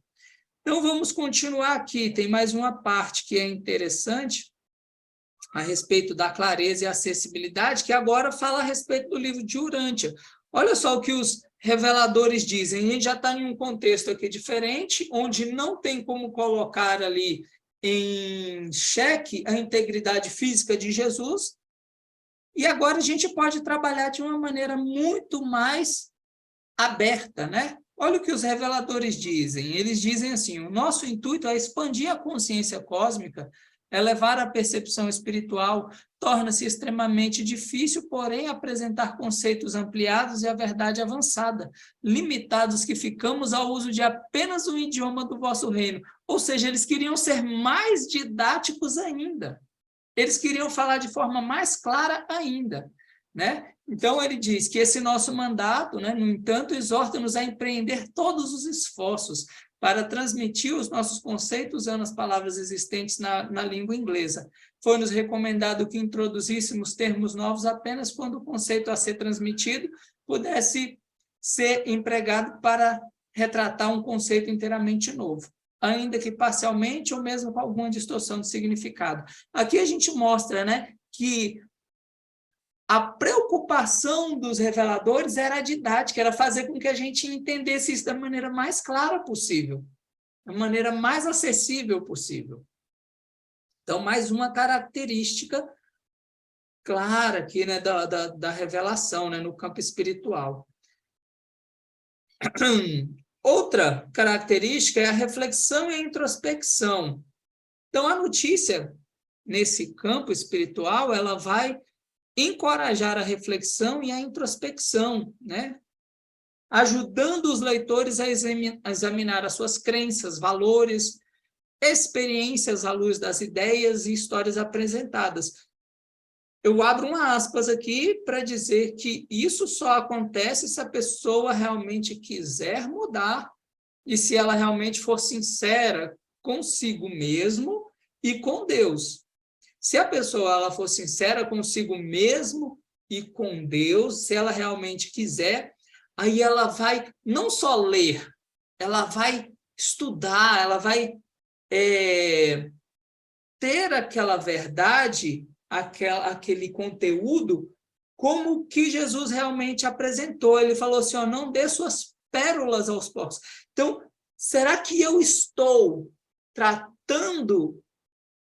Speaker 2: Então, vamos continuar aqui. Tem mais uma parte que é interessante a respeito da clareza e acessibilidade, que agora fala a respeito do livro de Urântia. Olha só o que os reveladores dizem. A gente já está em um contexto aqui diferente, onde não tem como colocar ali em xeque a integridade física de Jesus, e agora a gente pode trabalhar de uma maneira muito mais aberta, né? Olha o que os reveladores dizem. Eles dizem assim: o nosso intuito é expandir a consciência cósmica, elevar a percepção espiritual, torna-se extremamente difícil, porém, apresentar conceitos ampliados e a verdade avançada, limitados que ficamos ao uso de apenas o idioma do vosso reino. Ou seja, eles queriam ser mais didáticos ainda. Eles queriam falar de forma mais clara ainda, né? Então, ele diz que esse nosso mandato, né, no entanto, exorta-nos a empreender todos os esforços para transmitir os nossos conceitos usando as palavras existentes na língua inglesa. Foi-nos recomendado que introduzíssemos termos novos apenas quando o conceito a ser transmitido pudesse ser empregado para retratar um conceito inteiramente novo, ainda que parcialmente ou mesmo com alguma distorção de significado. Aqui a gente mostra, né, que a preocupação dos reveladores era a didática, era fazer com que a gente entendesse isso da maneira mais clara possível, da maneira mais acessível possível. Então, mais uma característica clara aqui, né, da revelação, né, no campo espiritual. Outra característica é a reflexão e a introspecção. Então, a notícia, nesse campo espiritual, ela vai encorajar a reflexão e a introspecção, né? Ajudando os leitores a examinar as suas crenças, valores, experiências à luz das ideias e histórias apresentadas. Eu abro uma aspas aqui para dizer que isso só acontece se a pessoa realmente quiser mudar e se ela realmente for sincera consigo mesmo e com Deus. Se a pessoa ela for sincera consigo mesmo e com Deus, se ela realmente quiser, aí ela vai não só ler, ela vai estudar, ela vai ter aquela verdade, aquele conteúdo, como que Jesus realmente apresentou. Ele falou assim, ó, não dê suas pérolas aos porcos. Então, será que eu estou tratando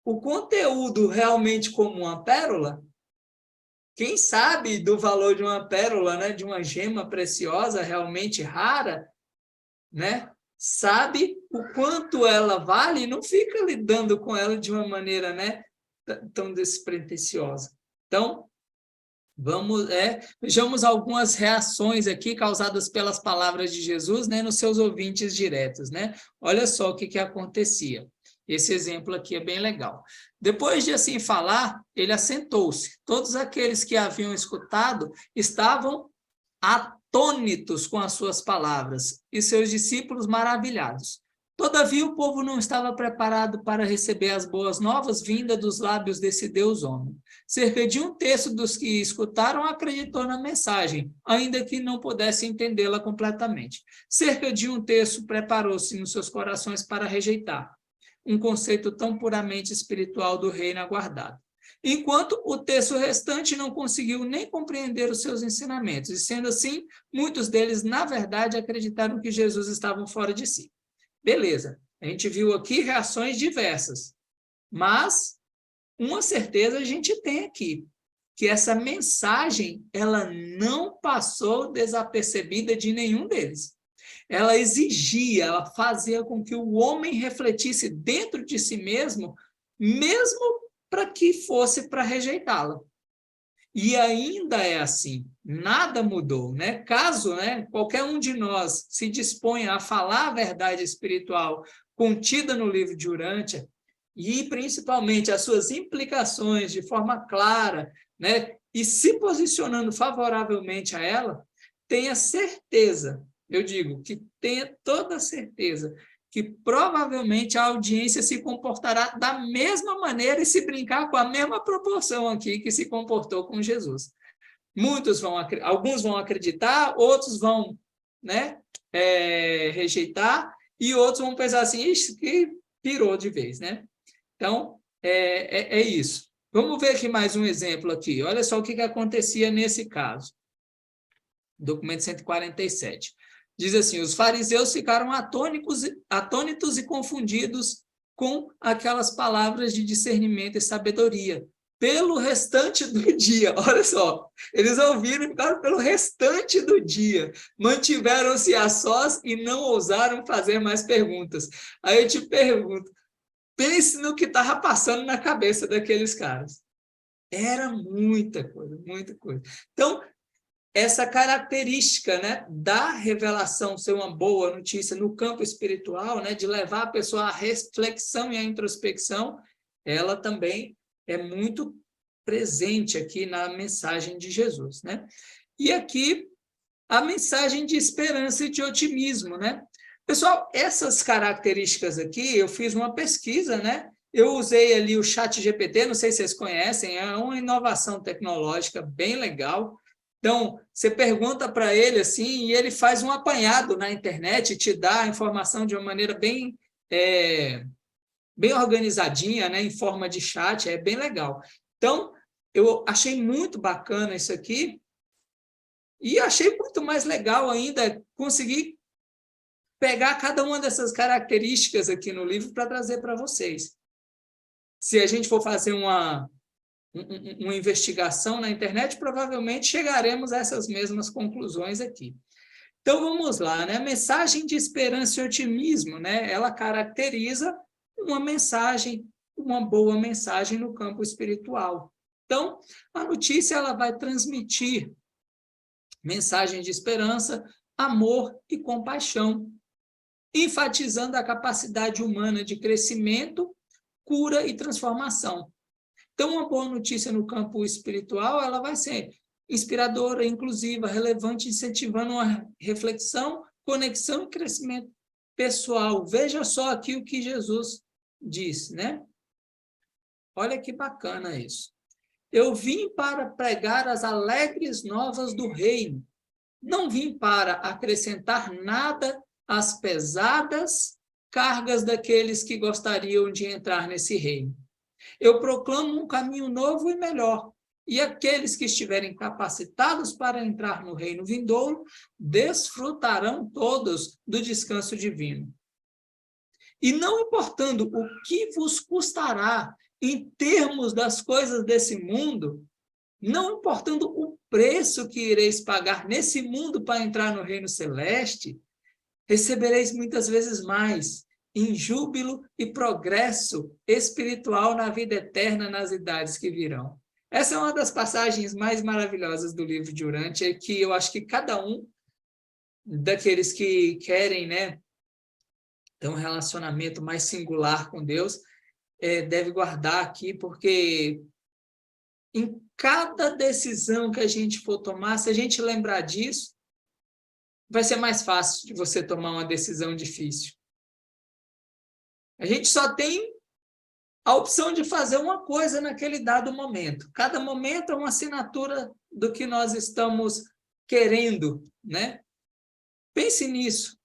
Speaker 2: o conteúdo realmente como uma pérola? Quem sabe do valor de uma pérola, né, de uma gema preciosa, realmente rara, né, sabe o quanto ela vale e não fica lidando com ela de uma maneira, né, tão despretensiosa. Então, vejamos algumas reações aqui causadas pelas palavras de Jesus, né, nos seus ouvintes diretos, né? Olha só o que acontecia. Esse exemplo aqui é bem legal. Depois de assim falar, ele assentou-se. Todos aqueles que haviam escutado estavam atônitos com as suas palavras, e seus discípulos maravilhados. Todavia, o povo não estava preparado para receber as boas novas vindas dos lábios desse Deus homem. Cerca de um terço dos que escutaram acreditou na mensagem, ainda que não pudesse entendê-la completamente. Cerca de um terço preparou-se nos seus corações para rejeitar um conceito tão puramente espiritual do reino aguardado. Enquanto o terço restante não conseguiu nem compreender os seus ensinamentos, e sendo assim, muitos deles, na verdade, acreditaram que Jesus estava fora de si. Beleza. A gente viu aqui reações diversas, mas uma certeza a gente tem aqui, que essa mensagem ela não passou desapercebida de nenhum deles. Ela exigia, ela fazia com que o homem refletisse dentro de si mesmo, mesmo para que fosse para rejeitá-la. E ainda é assim, nada mudou, né? Caso, né, qualquer um de nós se disponha a falar a verdade espiritual contida no livro de Urântia, e principalmente as suas implicações de forma clara, né, e se posicionando favoravelmente a ela, tenha certeza, eu digo que tenha toda a certeza, que provavelmente a audiência se comportará da mesma maneira e se brincar com a mesma proporção aqui que se comportou com Jesus. Alguns vão acreditar, outros vão, né, rejeitar, e outros vão pensar assim, ixi, que pirou de vez, né? Então, é isso. Vamos ver aqui mais um exemplo aqui. Olha só o que acontecia nesse caso. Documento 147. Diz assim, os fariseus ficaram atônitos e confundidos com aquelas palavras de discernimento e sabedoria. Pelo restante do dia, olha só, eles ouviram e ficaram pelo restante do dia, mantiveram-se a sós e não ousaram fazer mais perguntas. Aí eu te pergunto, pense no que estava passando na cabeça daqueles caras. Era muita coisa, muita coisa. Então, essa característica, né, da revelação ser uma boa notícia no campo espiritual, né, de levar a pessoa à reflexão e à introspecção, ela também é muito presente aqui na mensagem de Jesus, né? E aqui a mensagem de esperança e de otimismo, né? Pessoal, essas características aqui, eu fiz uma pesquisa, né? Eu usei ali o ChatGPT, não sei se vocês conhecem, é uma inovação tecnológica bem legal. Então, você pergunta para ele assim, e ele faz um apanhado na internet, te dá a informação de uma maneira bem, bem organizadinha, né, em forma de chat, é bem legal. Então, eu achei muito bacana isso aqui, e achei muito mais legal ainda conseguir pegar cada uma dessas características aqui no livro para trazer para vocês. Se a gente for fazer uma investigação na internet, provavelmente chegaremos a essas mesmas conclusões aqui. Então, vamos lá, né? A mensagem de esperança e otimismo, né? Ela caracteriza uma mensagem, uma boa mensagem no campo espiritual. Então, a notícia ela vai transmitir mensagem de esperança, amor e compaixão, enfatizando a capacidade humana de crescimento, cura e transformação. Então, uma boa notícia no campo espiritual, ela vai ser inspiradora, inclusiva, relevante, incentivando uma reflexão, conexão e crescimento pessoal. Veja só aqui o que Jesus disse, né? Olha que bacana isso. Eu vim para pregar as alegres novas do reino. Não vim para acrescentar nada às pesadas cargas daqueles que gostariam de entrar nesse reino. Eu proclamo um caminho novo e melhor, e aqueles que estiverem capacitados para entrar no reino vindouro desfrutarão todos do descanso divino. E não importando o que vos custará em termos das coisas desse mundo, não importando o preço que ireis pagar nesse mundo para entrar no reino celeste, recebereis muitas vezes mais, em júbilo e progresso espiritual na vida eterna nas idades que virão. Essa é uma das passagens mais maravilhosas do livro de Urântia, que eu acho que cada um daqueles que querem, né, ter um relacionamento mais singular com Deus, deve guardar aqui, porque em cada decisão que a gente for tomar, se a gente lembrar disso, vai ser mais fácil de você tomar uma decisão difícil. A gente só tem a opção de fazer uma coisa naquele dado momento. Cada momento é uma assinatura do que nós estamos querendo, né? Pense nisso.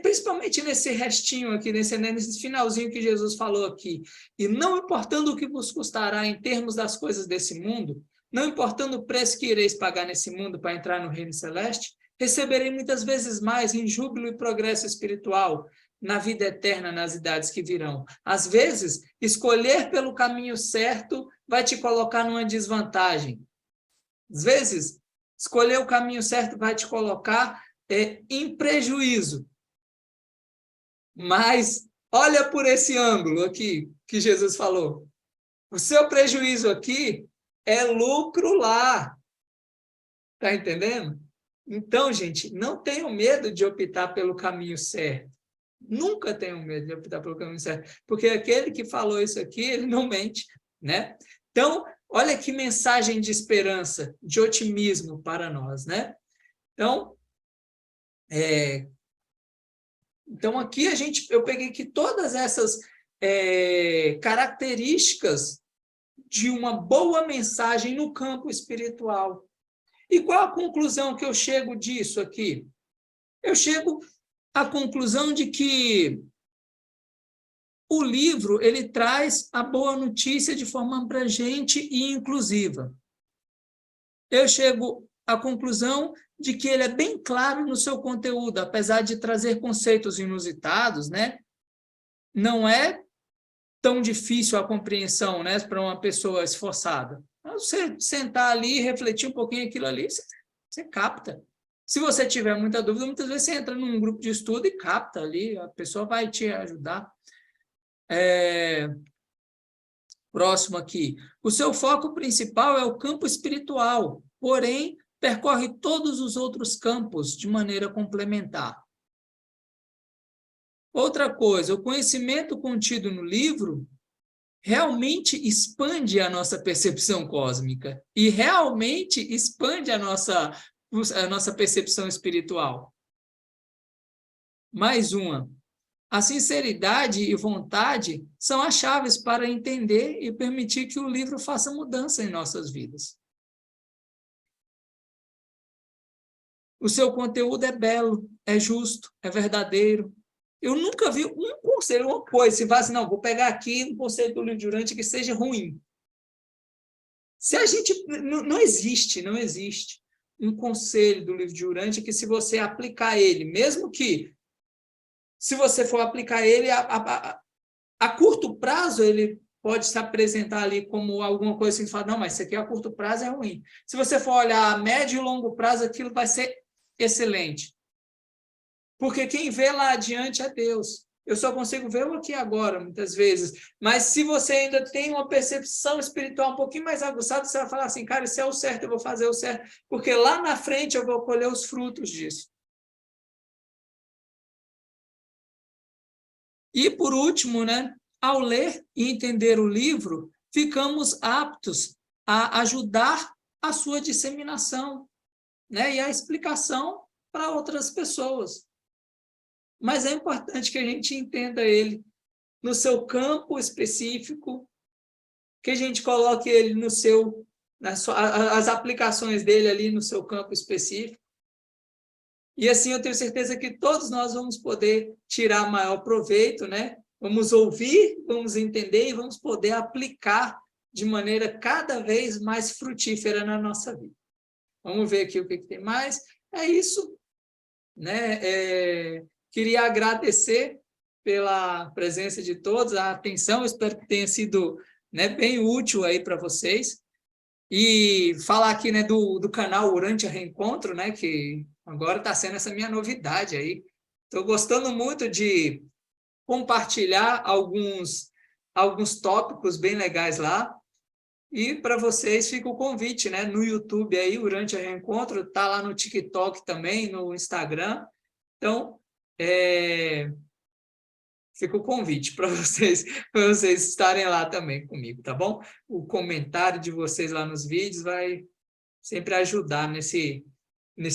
Speaker 2: Principalmente nesse restinho aqui, nesse finalzinho que Jesus falou aqui. E não importando o que vos custará em termos das coisas desse mundo, não importando o preço que ireis pagar nesse mundo para entrar no reino celeste, receberei muitas vezes mais em júbilo e progresso espiritual, na vida eterna, nas idades que virão. Às vezes, escolher pelo caminho certo vai te colocar numa desvantagem. Às vezes, escolher o caminho certo vai te colocar em prejuízo. Mas olha por esse ângulo aqui que Jesus falou. O seu prejuízo aqui é lucro lá. Está entendendo? Então, gente, não tenham medo de optar pelo caminho certo. Nunca tenham medo de optar pelo caminho certo. Porque aquele que falou isso aqui, ele não mente, né? Então, olha que mensagem de esperança, de otimismo para nós, né? Então, aqui eu peguei aqui todas essas características de uma boa mensagem no campo espiritual. E qual a conclusão que eu chego disso aqui? Eu chego à conclusão de que o livro ele traz a boa notícia de forma abrangente e inclusiva. Eu chego à conclusão de que ele é bem claro no seu conteúdo, apesar de trazer conceitos inusitados, né? Não é tão difícil a compreensão, né, para uma pessoa esforçada. Você sentar ali e refletir um pouquinho aquilo ali, você capta. Se você tiver muita dúvida, muitas vezes você entra num grupo de estudo e capta ali, a pessoa vai te ajudar. Próximo aqui. O seu foco principal é o campo espiritual, porém, percorre todos os outros campos de maneira complementar. Outra coisa, o conhecimento contido no livro realmente expande a nossa percepção cósmica e realmente expande a nossa percepção espiritual. Mais uma. A sinceridade e vontade são as chaves para entender e permitir que o livro faça mudança em nossas vidas. O seu conteúdo é belo, é justo, é verdadeiro. Eu nunca vi um conselho, uma coisa, se fala assim, não, vou pegar aqui um conselho do livro de Urantia que seja ruim. Se a gente... Não existe um conselho do livro de Urantia que, se você aplicar ele, mesmo que, se você for aplicar ele, a curto prazo, ele pode se apresentar ali como alguma coisa assim, falar, não, mas isso aqui a curto prazo é ruim. Se você for olhar a médio e longo prazo, aquilo vai ser excelente. Porque quem vê lá adiante é Deus. Eu só consigo vê-lo aqui agora, muitas vezes. Mas se você ainda tem uma percepção espiritual um pouquinho mais aguçada, você vai falar assim, cara, isso é o certo, eu vou fazer o certo, porque lá na frente eu vou colher os frutos disso. E, por último, né, ao ler e entender o livro, ficamos aptos a ajudar a sua disseminação, né, e a explicação para outras pessoas. Mas é importante que a gente entenda ele no seu campo específico, que a gente coloque ele no seu, as aplicações dele ali no seu campo específico. E assim eu tenho certeza que todos nós vamos poder tirar maior proveito, né? Vamos ouvir, vamos entender e vamos poder aplicar de maneira cada vez mais frutífera na nossa vida. Vamos ver aqui o que tem mais. É isso, né? Queria agradecer pela presença de todos, a atenção, espero que tenha sido, né, bem útil aí para vocês. E falar aqui, né, do canal Urantia Reencontro, né, que agora está sendo essa minha novidade aí. Estou gostando muito de compartilhar alguns tópicos bem legais lá. E para vocês fica o convite, né, no YouTube aí, Urantia Reencontro, está lá no TikTok também, no Instagram. Então, fica o convite para vocês estarem lá também comigo, tá bom? O comentário de vocês lá nos vídeos vai sempre ajudar nesse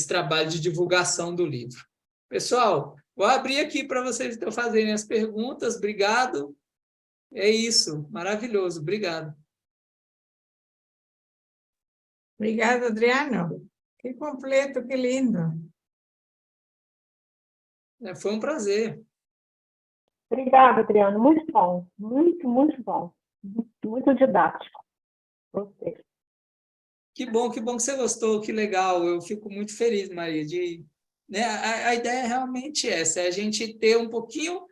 Speaker 2: trabalho de divulgação do livro. Pessoal, vou abrir aqui para vocês então fazerem as perguntas. Obrigado. É isso, maravilhoso. Obrigado.
Speaker 1: Obrigada, Adriano. Que completo, que lindo.
Speaker 2: Foi um prazer.
Speaker 3: Obrigada, Adriano. Muito bom. Muito, muito bom. Muito didático. Gostei.
Speaker 2: Que bom que você gostou, que legal. Eu fico muito feliz, Maria, né, a ideia é realmente essa, é a gente ter um pouquinho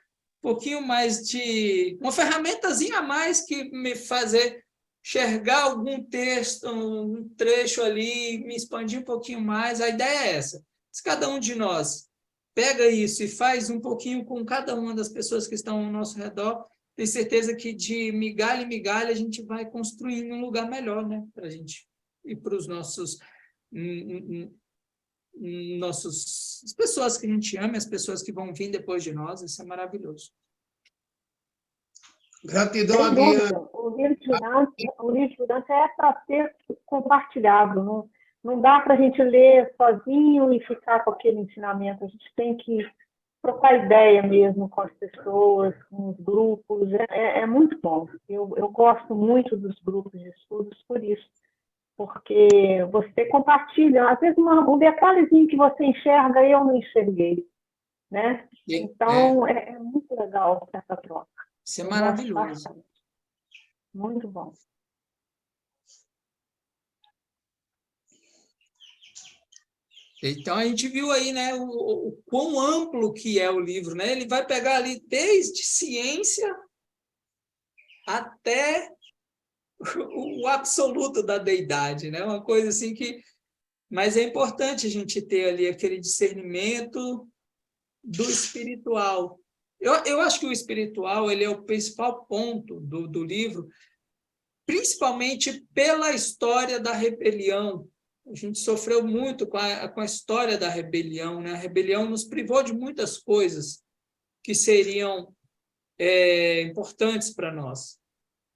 Speaker 2: pouquinho mais de... uma ferramentazinha a mais que me fazer enxergar algum texto, um trecho ali, me expandir um pouquinho mais. A ideia é essa. Se cada um de nós pega isso e faz um pouquinho com cada uma das pessoas que estão ao nosso redor, tenho certeza que de migalha em migalha a gente vai construindo um lugar melhor, né, para a gente e para os nossos as pessoas que a gente ama, as pessoas que vão vir depois de nós. Isso é maravilhoso.
Speaker 4: Gratidão,
Speaker 3: Sem
Speaker 4: Adriano.
Speaker 3: dúvida. O livro de Dante é para ser compartilhado. Não dá para a gente ler sozinho e ficar com aquele ensinamento. A gente tem que trocar ideia mesmo com as pessoas, com os grupos. É muito bom. Eu gosto muito dos grupos de estudos por isso. Porque você compartilha, às vezes um detalhezinho que você enxerga, eu não enxerguei, né? Então, é muito legal essa troca.
Speaker 2: Isso é maravilhoso.
Speaker 3: Muito bom.
Speaker 2: Então, a gente viu aí, né, o quão amplo que é o livro, né? Ele vai pegar ali desde ciência até o absoluto da deidade, né? Uma coisa assim que... Mas é importante a gente ter ali aquele discernimento do espiritual. Eu acho que o espiritual ele é o principal ponto do livro, principalmente pela história da rebelião. A gente sofreu muito com a história da rebelião, né? A rebelião nos privou de muitas coisas que seriam importantes para nós.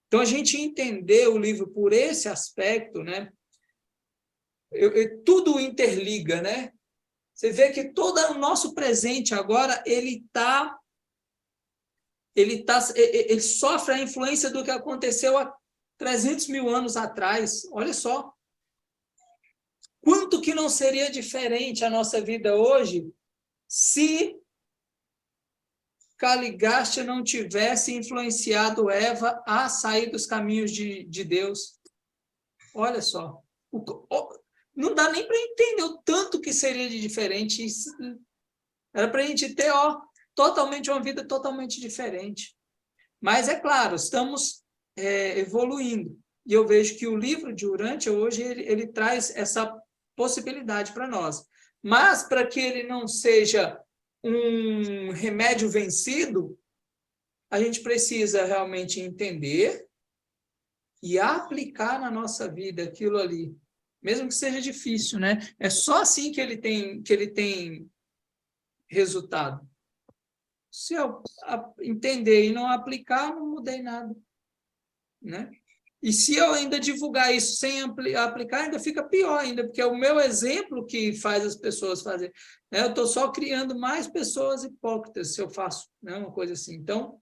Speaker 2: Então, a gente entender o livro por esse aspecto, né? Tudo interliga, né? Você vê que todo o nosso presente agora ele sofre a influência do que aconteceu há 300 mil anos atrás. Olha só. Quanto que não seria diferente a nossa vida hoje se Caligaste não tivesse influenciado Eva a sair dos caminhos de Deus? Olha só. Não dá nem para entender o tanto que seria de diferente. Era para a gente ter totalmente uma vida totalmente diferente. Mas, é claro, estamos evoluindo. E eu vejo que o livro de Urântia, hoje, ele traz essa possibilidade para nós. Mas, para que ele não seja um remédio vencido, a gente precisa realmente entender e aplicar na nossa vida aquilo ali. Mesmo que seja difícil, né? É só assim que ele tem resultado. Se eu entender e não aplicar, não mudei nada, né? E se eu ainda divulgar isso sem aplicar, ainda fica pior ainda, porque é o meu exemplo que faz as pessoas fazerem. Né? Eu estou só criando mais pessoas hipócritas se eu faço, né? Uma coisa assim. Então,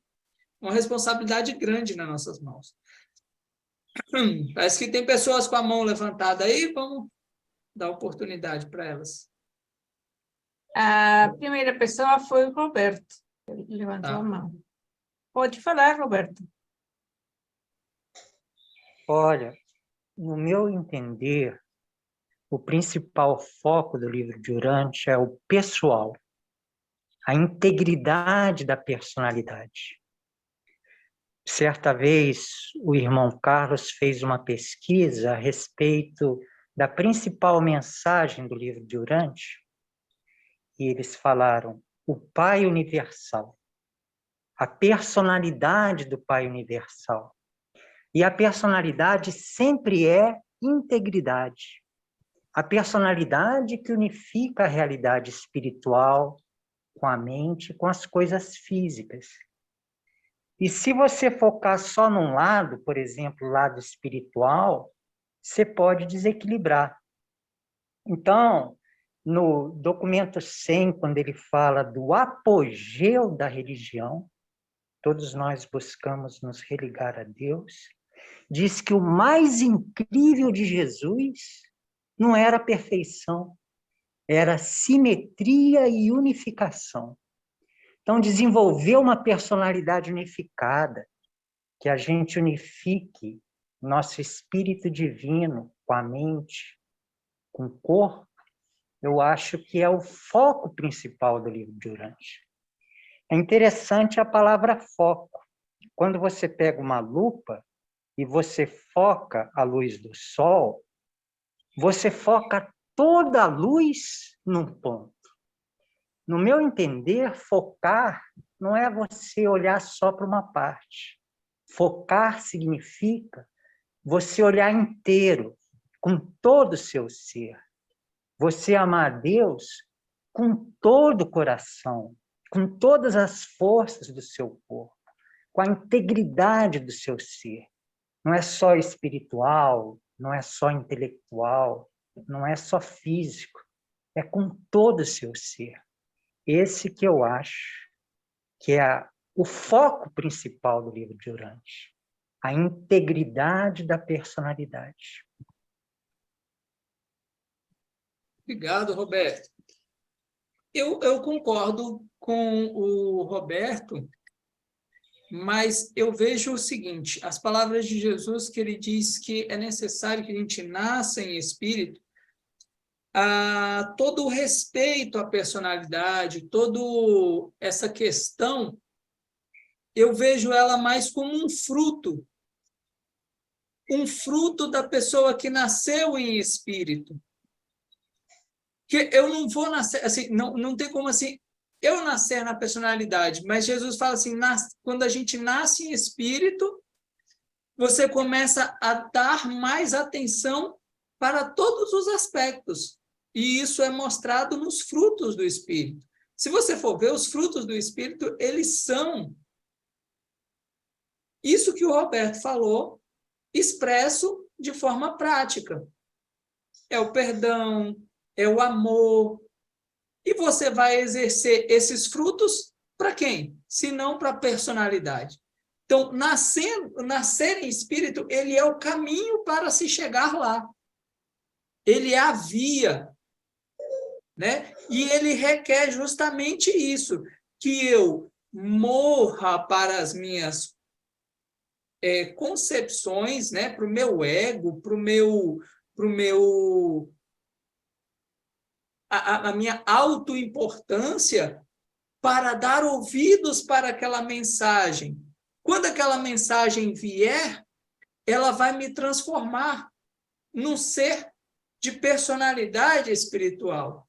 Speaker 2: uma responsabilidade grande nas nossas mãos. Parece que tem pessoas com a mão levantada aí, vamos dar oportunidade para elas.
Speaker 1: A primeira pessoa foi o Roberto. Ele levantou a mão. Pode falar, Roberto.
Speaker 5: Olha, no meu entender, o principal foco do livro de Urântia é o pessoal, a integridade da personalidade. Certa vez, o irmão Carlos fez uma pesquisa a respeito da principal mensagem do livro de Urântia, e eles falaram o Pai Universal, a personalidade do Pai Universal. E a personalidade sempre é integridade. A personalidade que unifica a realidade espiritual com a mente, com as coisas físicas. E se você focar só num lado, por exemplo, o lado espiritual, você pode desequilibrar. Então, no documento 100, quando ele fala do apogeu da religião, todos nós buscamos nos religar a Deus, diz que o mais incrível de Jesus não era a perfeição, era a simetria e unificação. Então, desenvolver uma personalidade unificada, que a gente unifique nosso espírito divino com a mente, com o corpo, eu acho que é o foco principal do livro de Urântia. É interessante a palavra foco. Quando você pega uma lupa e você foca a luz do sol, você foca toda a luz num ponto. No meu entender, focar não é você olhar só para uma parte. Focar significa você olhar inteiro, com todo o seu ser. Você amar a Deus com todo o coração, com todas as forças do seu corpo, com a integridade do seu ser. Não é só espiritual, não é só intelectual, não é só físico, é com todo o seu ser. Esse que eu acho que é o foco principal do livro de Urantia, a integridade da personalidade.
Speaker 2: Obrigado, Roberto. Eu concordo com o Roberto, mas eu vejo o seguinte, as palavras de Jesus, que ele diz que é necessário que a gente nasça em espírito, todo o respeito à personalidade, toda essa questão, eu vejo ela mais como um fruto da pessoa que nasceu em espírito. Que eu não vou nascer, assim, não tem como assim, eu nascer na personalidade, mas Jesus fala assim, quando a gente nasce em espírito, você começa a dar mais atenção para todos os aspectos. E isso é mostrado nos frutos do Espírito. Se você for ver, os frutos do Espírito, eles são isso que o Roberto falou, expresso de forma prática. É o perdão, é o amor. E você vai exercer esses frutos para quem? Se não para a personalidade. Então, nascer em espírito, ele é o caminho para se chegar lá. Ele é a via, né? E ele requer justamente isso, que eu morra para as minhas concepções, né? Para o meu ego, para a minha autoimportância, para dar ouvidos para aquela mensagem. Quando aquela mensagem vier, ela vai me transformar num ser de personalidade espiritual.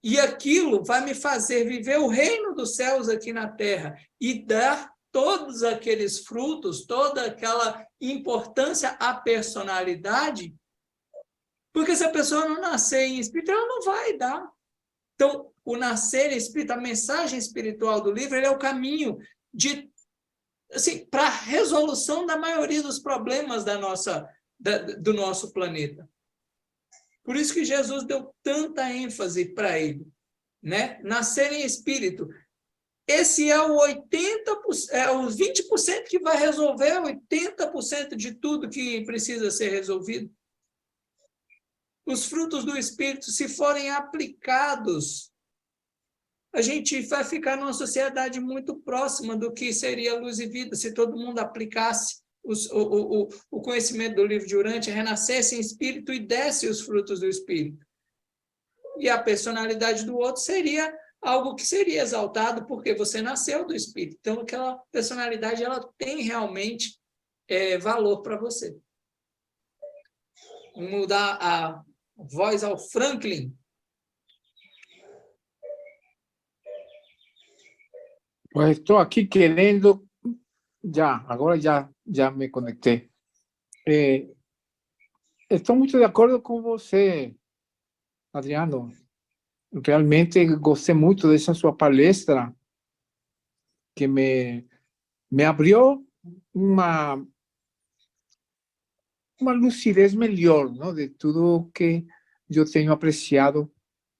Speaker 2: E aquilo vai me fazer viver o reino dos céus aqui na terra e dar todos aqueles frutos, toda aquela importância à personalidade, porque se a pessoa não nascer em espírito, ela não vai dar. Então, o nascer em espírito, a mensagem espiritual do livro, ele é o caminho de, assim, para a resolução da maioria dos problemas do nosso planeta. Por isso que Jesus deu tanta ênfase para ele, né? Nascer em espírito. Esse é o 80%, é os 20% que vai resolver 80% de tudo que precisa ser resolvido. Os frutos do espírito, se forem aplicados, a gente vai ficar numa sociedade muito próxima do que seria luz e vida, se todo mundo aplicasse o conhecimento do livro de Urantia, renascesse em espírito e desse os frutos do espírito. E a personalidade do outro seria algo que seria exaltado porque você nasceu do espírito. Então, aquela personalidade ela tem realmente valor para você. Vamos dar a voz ao Franklin.
Speaker 4: Pues estou aqui querendo, agora já me conectei. Estou muito de acordo com você, Adriano. Realmente gostei muito dessa sua palestra, que me abriu uma lucidez melhor, não, de tudo que eu tenho apreciado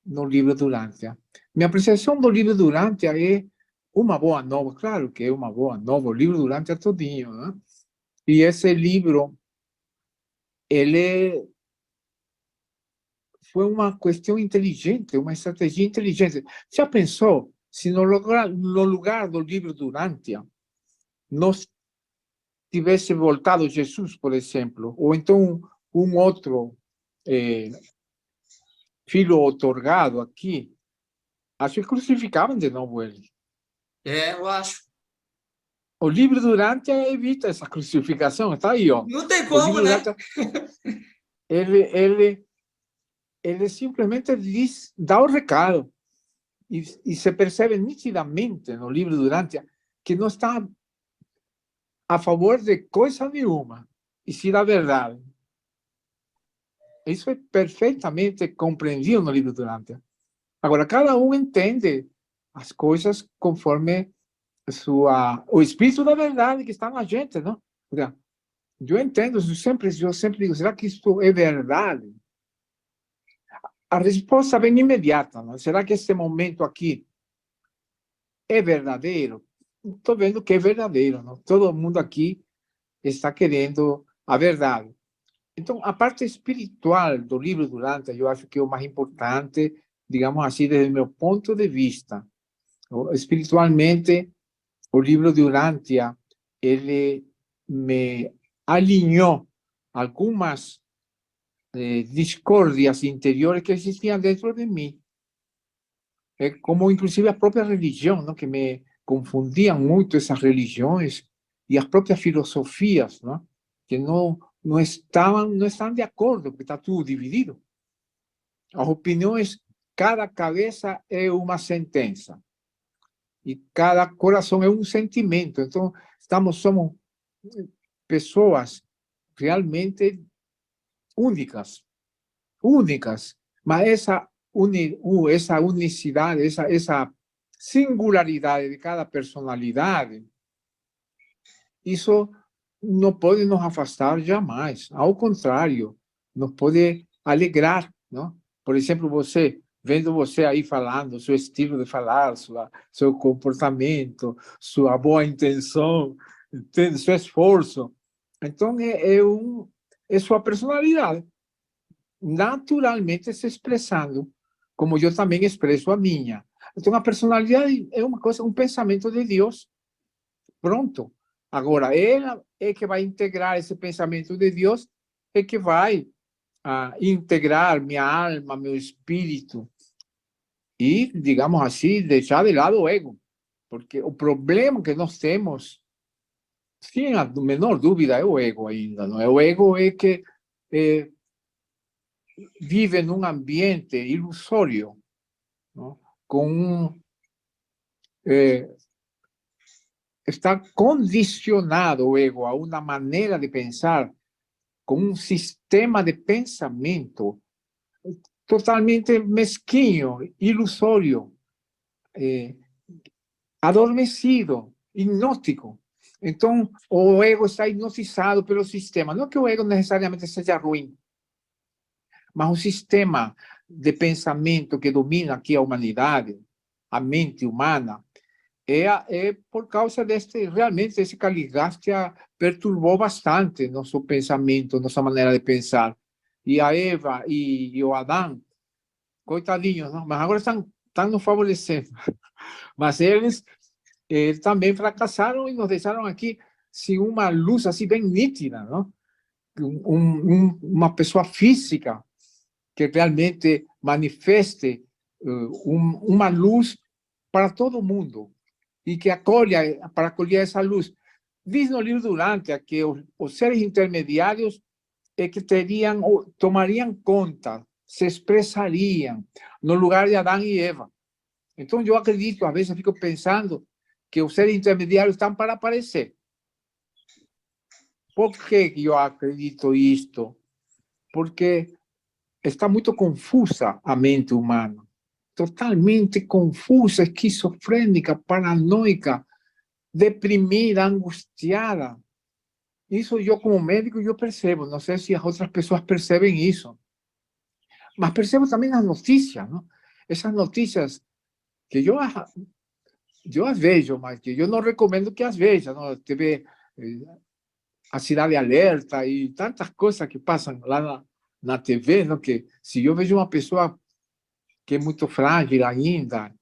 Speaker 4: no livro do Urantia. Minha apreciação do livro do Urantia é uma boa nova, claro que é uma boa nova, o livro do Urantia todinho, né? E esse livro, ele foi uma questão inteligente, uma estratégia inteligente. Já pensou se no lugar do livro do Urantia nós tivesse voltado Jesus, por exemplo, ou então um outro filho otorgado aqui, acho que crucificavam de novo ele.
Speaker 2: Eu acho.
Speaker 4: O livro Durante evita essa crucificação, está aí, ó.
Speaker 2: Não tem
Speaker 4: O
Speaker 2: como,
Speaker 4: livro
Speaker 2: né?
Speaker 4: Durante, ele simplesmente diz, dá o recado. E se percebe nitidamente no livro Durante que não está a favor de coisa nenhuma, e sim da verdade. Isso é perfeitamente compreendido no livro Durante. Agora, cada um entende as coisas conforme o espírito da verdade que está na gente, não? Eu entendo, eu sempre digo, será que isso é verdade? A resposta vem imediata, não? Será que esse momento aqui é verdadeiro? Estou vendo que é verdadeiro, não? Todo mundo aqui está querendo a verdade. Então, a parte espiritual do livro Durante, eu acho que é o mais importante, digamos assim, desde o meu ponto de vista. Espiritualmente, o livro Durante, ele me alinhou algumas discórdias interiores que existiam dentro de mim. Como, inclusive, a própria religião, não? Que me confundiam muito essas religiões e as próprias filosofias, não? Que não estão de acordo, porque está tudo dividido. As opiniões, cada cabeça é uma sentença e cada coração é um sentimento. Então, somos pessoas realmente únicas, mas essa unicidade, essa singularidade de cada personalidade, isso não pode nos afastar jamais. Ao contrário, nos pode alegrar, não? Por exemplo, vendo você aí falando, seu estilo de falar, seu comportamento, sua boa intenção, entende? Seu esforço. Então, é sua personalidade, naturalmente se expressando, como eu também expresso a minha. Então, a personalidade é uma coisa, um pensamento de Deus. Pronto. Agora, ela é que vai integrar esse pensamento de Deus, é que vai integrar minha alma, meu espírito, e, digamos assim, deixar de lado o ego. Porque o problema que nós temos, sem a menor dúvida, é o ego ainda. Não é? O ego é que vive num ambiente ilusório, não? Está condicionado o ego a uma maneira de pensar, com um sistema de pensamento totalmente mesquinho, ilusório, adormecido, hipnótico. Então, o ego está hipnotizado pelo sistema. Não que o ego necessariamente seja ruim, mas o sistema de pensamento que domina aqui a humanidade, a mente humana, é por causa realmente, esse Caligástia perturbou bastante nosso pensamento, nossa maneira de pensar. E a Eva e o Adão, coitadinhos, não? Mas agora estão nos favorecendo. Mas eles também fracassaram e nos deixaram aqui sem uma luz assim bem nítida, não? Uma pessoa física que realmente manifeste uma luz para todo mundo e que para acolher essa luz. Diz no livro Durante que os seres intermediários é que tomariam conta, se expressariam no lugar de Adão e Eva. Então, eu acredito, às vezes eu fico pensando que os seres intermediários estão para aparecer. Por que eu acredito isto? Porque está muito confusa a mente humana. Totalmente confusa, esquizofrênica, paranoica, deprimida, angustiada. Isso eu, como médico, eu percebo. Não sei se as outras pessoas percebem isso. Mas percebo também as notícias, não? Essas notícias que eu as vejo, mas que eu não recomendo que as veja. Não? Teve a Cidade Alerta e tantas coisas que passam lá na TV, não? Que se eu vejo uma pessoa que é muito frágil ainda,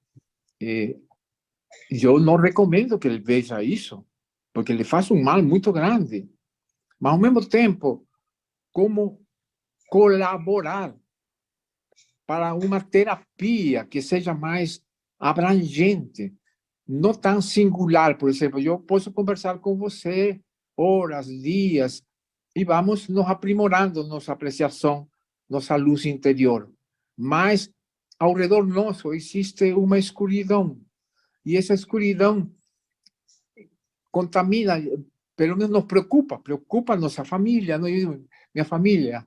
Speaker 4: eu não recomendo que ele veja isso, porque ele faz um mal muito grande. Mas, ao mesmo tempo, como colaborar para uma terapia que seja mais abrangente, não tão singular. Por exemplo, eu posso conversar com você horas, dias, e vamos nos aprimorando nossa apreciação, nossa luz interior. Mas, ao redor nosso, existe uma escuridão. E essa escuridão contamina, pelo menos nos preocupa nossa família. Minha família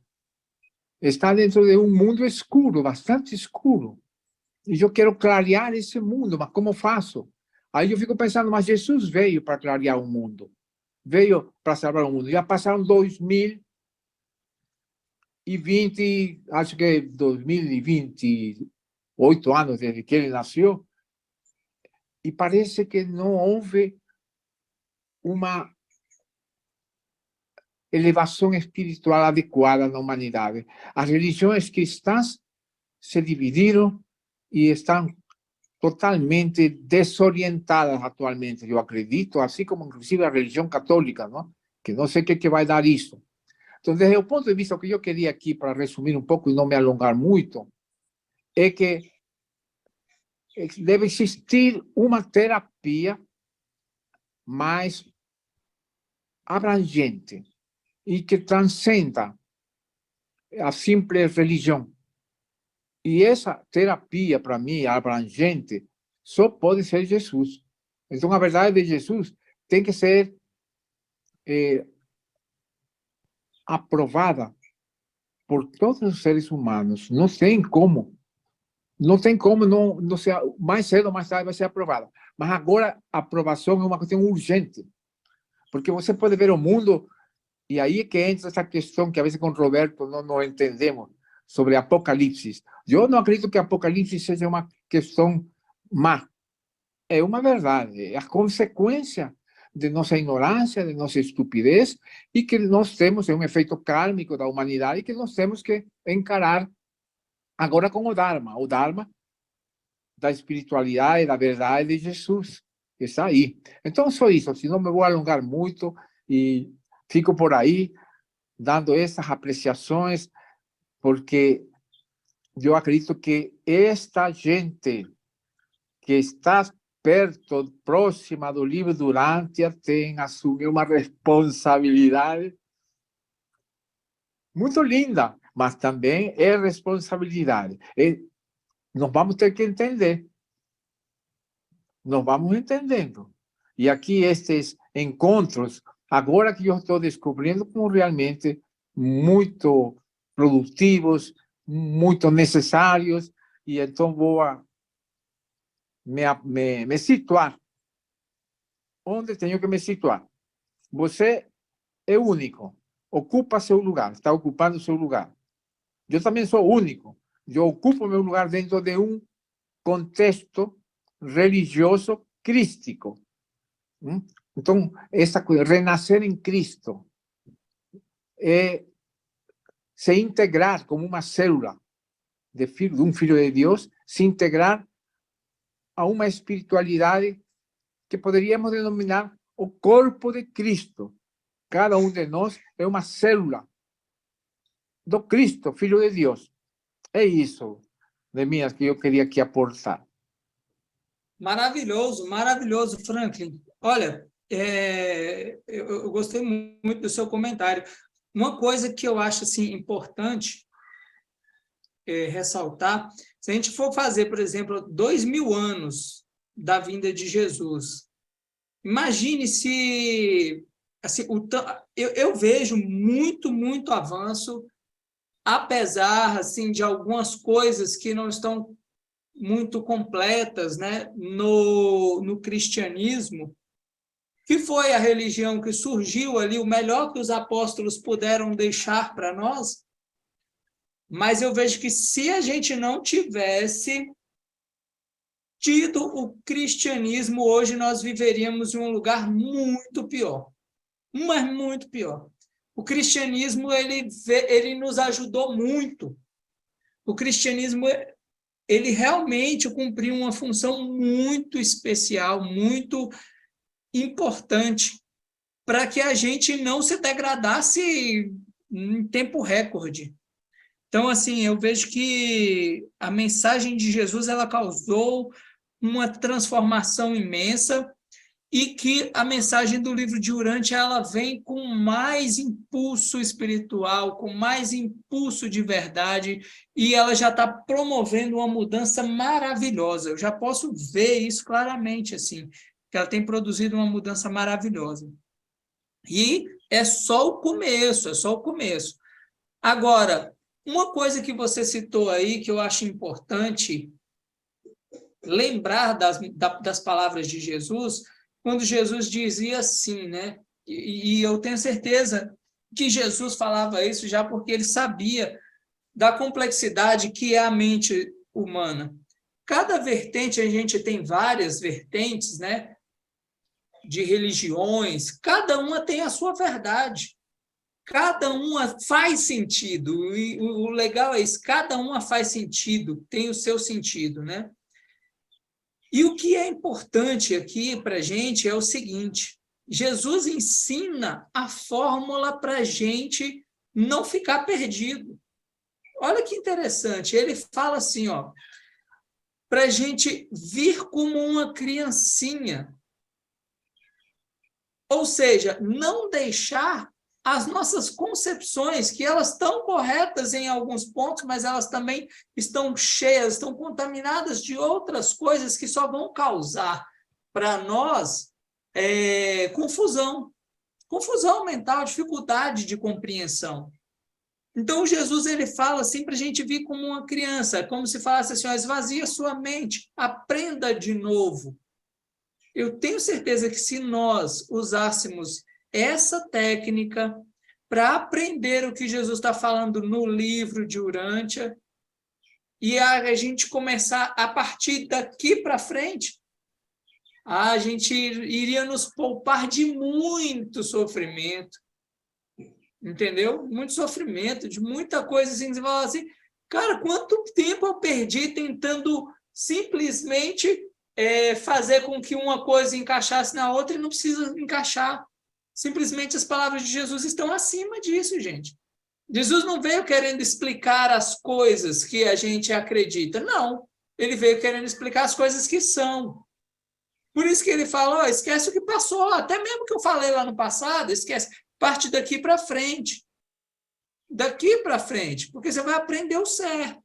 Speaker 4: está dentro de um mundo escuro, bastante escuro. E eu quero clarear esse mundo, mas como faço? Aí eu fico pensando, mas Jesus veio para clarear o mundo. Veio para salvar o mundo. Já passaram 2020, acho que 2028 anos desde que ele nasceu, e parece que não houve uma elevação espiritual adequada na humanidade. As religiões cristãs se dividiram e estão totalmente desorientadas atualmente, eu acredito, assim como inclusive a religião católica, não? Que não sei o que vai dar isso. Então, desde o ponto de vista, o que eu queria aqui, para resumir um pouco e não me alongar muito, é que deve existir uma terapia mais abrangente e que transcenda a simples religião. E essa terapia, para mim, abrangente, só pode ser Jesus. Então, a verdade de Jesus tem que ser aprovada por todos os seres humanos. Não tem como. Não tem como não ser, mais cedo ou mais tarde vai ser aprovada. Mas agora a aprovação é uma questão urgente. Porque você pode ver o mundo, e aí é que entra essa questão que a vezes com o Roberto não entendemos, sobre Apocalipse. Eu não acredito que Apocalipse seja uma questão má. É uma verdade, é a consequência de nossa ignorância, de nossa estupidez, e que nós temos, é um efeito kármico da humanidade, que nós temos que encarar agora com o Dharma da espiritualidade, da verdade de Jesus, que está aí. Então, só isso, senão me vou alongar muito, e fico por aí, dando essas apreciações, porque eu acredito que esta gente que está perto, próxima do livro do Urântia, tem assumido uma responsabilidade muito linda, mas também é responsabilidade. Nós vamos ter que entender. Nós vamos entendendo. E aqui estes encontros, agora que eu estou descobrindo como realmente muito produtivos, muito necessários, e então vou me situar onde tenho que me situar. Você é único, ocupa seu lugar, está ocupando seu lugar. Eu também sou único, eu ocupo meu lugar dentro de um contexto religioso crístico. Então, essa coisa, renascer em Cristo, é se integrar como uma célula de um filho de Deus, se integrar a uma espiritualidade que poderíamos denominar o corpo de Cristo. Cada um de nós é uma célula do Cristo, Filho de Deus. É isso, Neemias, que eu queria aqui aportar.
Speaker 2: Maravilhoso, maravilhoso, Franklin. Olha, eu gostei muito do seu comentário. Uma coisa que eu acho assim, importante ressaltar, se a gente for fazer, por exemplo, 2000 anos da vinda de Jesus, imagine se... Assim, eu vejo muito avanço, apesar assim, de algumas coisas que não estão muito completas, né, no cristianismo, que foi a religião que surgiu ali, o melhor que os apóstolos puderam deixar para nós, mas eu vejo que se a gente não tivesse tido o cristianismo, hoje nós viveríamos em um lugar muito pior, mas muito pior. O cristianismo, ele nos ajudou muito. O cristianismo, ele realmente cumpriu uma função muito especial, muito importante, para que a gente não se degradasse em tempo recorde. Então, assim, eu vejo que a mensagem de Jesus, ela causou uma transformação imensa, e que a mensagem do livro de Urântia ela vem com mais impulso espiritual, com mais impulso de verdade, e ela já está promovendo uma mudança maravilhosa. Eu já posso ver isso claramente, assim, que ela tem produzido uma mudança maravilhosa. E é só o começo, é só o começo. Agora, uma coisa que você citou aí, que eu acho importante lembrar das palavras de Jesus, quando Jesus dizia assim, né? E eu tenho certeza que Jesus falava isso já porque ele sabia da complexidade que é a mente humana. Cada vertente, a gente tem várias vertentes, né? De religiões, cada uma tem a sua verdade. Cada uma faz sentido, e o legal é isso, cada uma faz sentido, tem o seu sentido, né? E o que é importante aqui para a gente é o seguinte: Jesus ensina a fórmula para a gente não ficar perdido. Olha que interessante, ele fala assim, ó, para a gente vir como uma criancinha. Ou seja, não deixar as nossas concepções, que elas estão corretas em alguns pontos, mas elas também estão cheias, estão contaminadas de outras coisas que só vão causar para nós confusão mental, dificuldade de compreensão. Então, Jesus ele fala assim para a gente vir como uma criança, como se falasse assim, ó, esvazia sua mente, aprenda de novo. Eu tenho certeza que se nós usássemos essa técnica para aprender o que Jesus está falando no livro de Urântia, e a gente começar a partir daqui para frente, a gente iria nos poupar de muito sofrimento, entendeu? Muito sofrimento, de muita coisa assim, você fala assim, cara, quanto tempo eu perdi tentando simplesmente fazer com que uma coisa encaixasse na outra e não precisa encaixar. Simplesmente as palavras de Jesus estão acima disso, gente. Jesus não veio querendo explicar as coisas que a gente acredita, não. Ele veio querendo explicar as coisas que são. Por isso que ele falou, esquece o que passou, até mesmo que eu falei lá no passado, esquece, parte daqui para frente. Daqui para frente, porque você vai aprender o certo.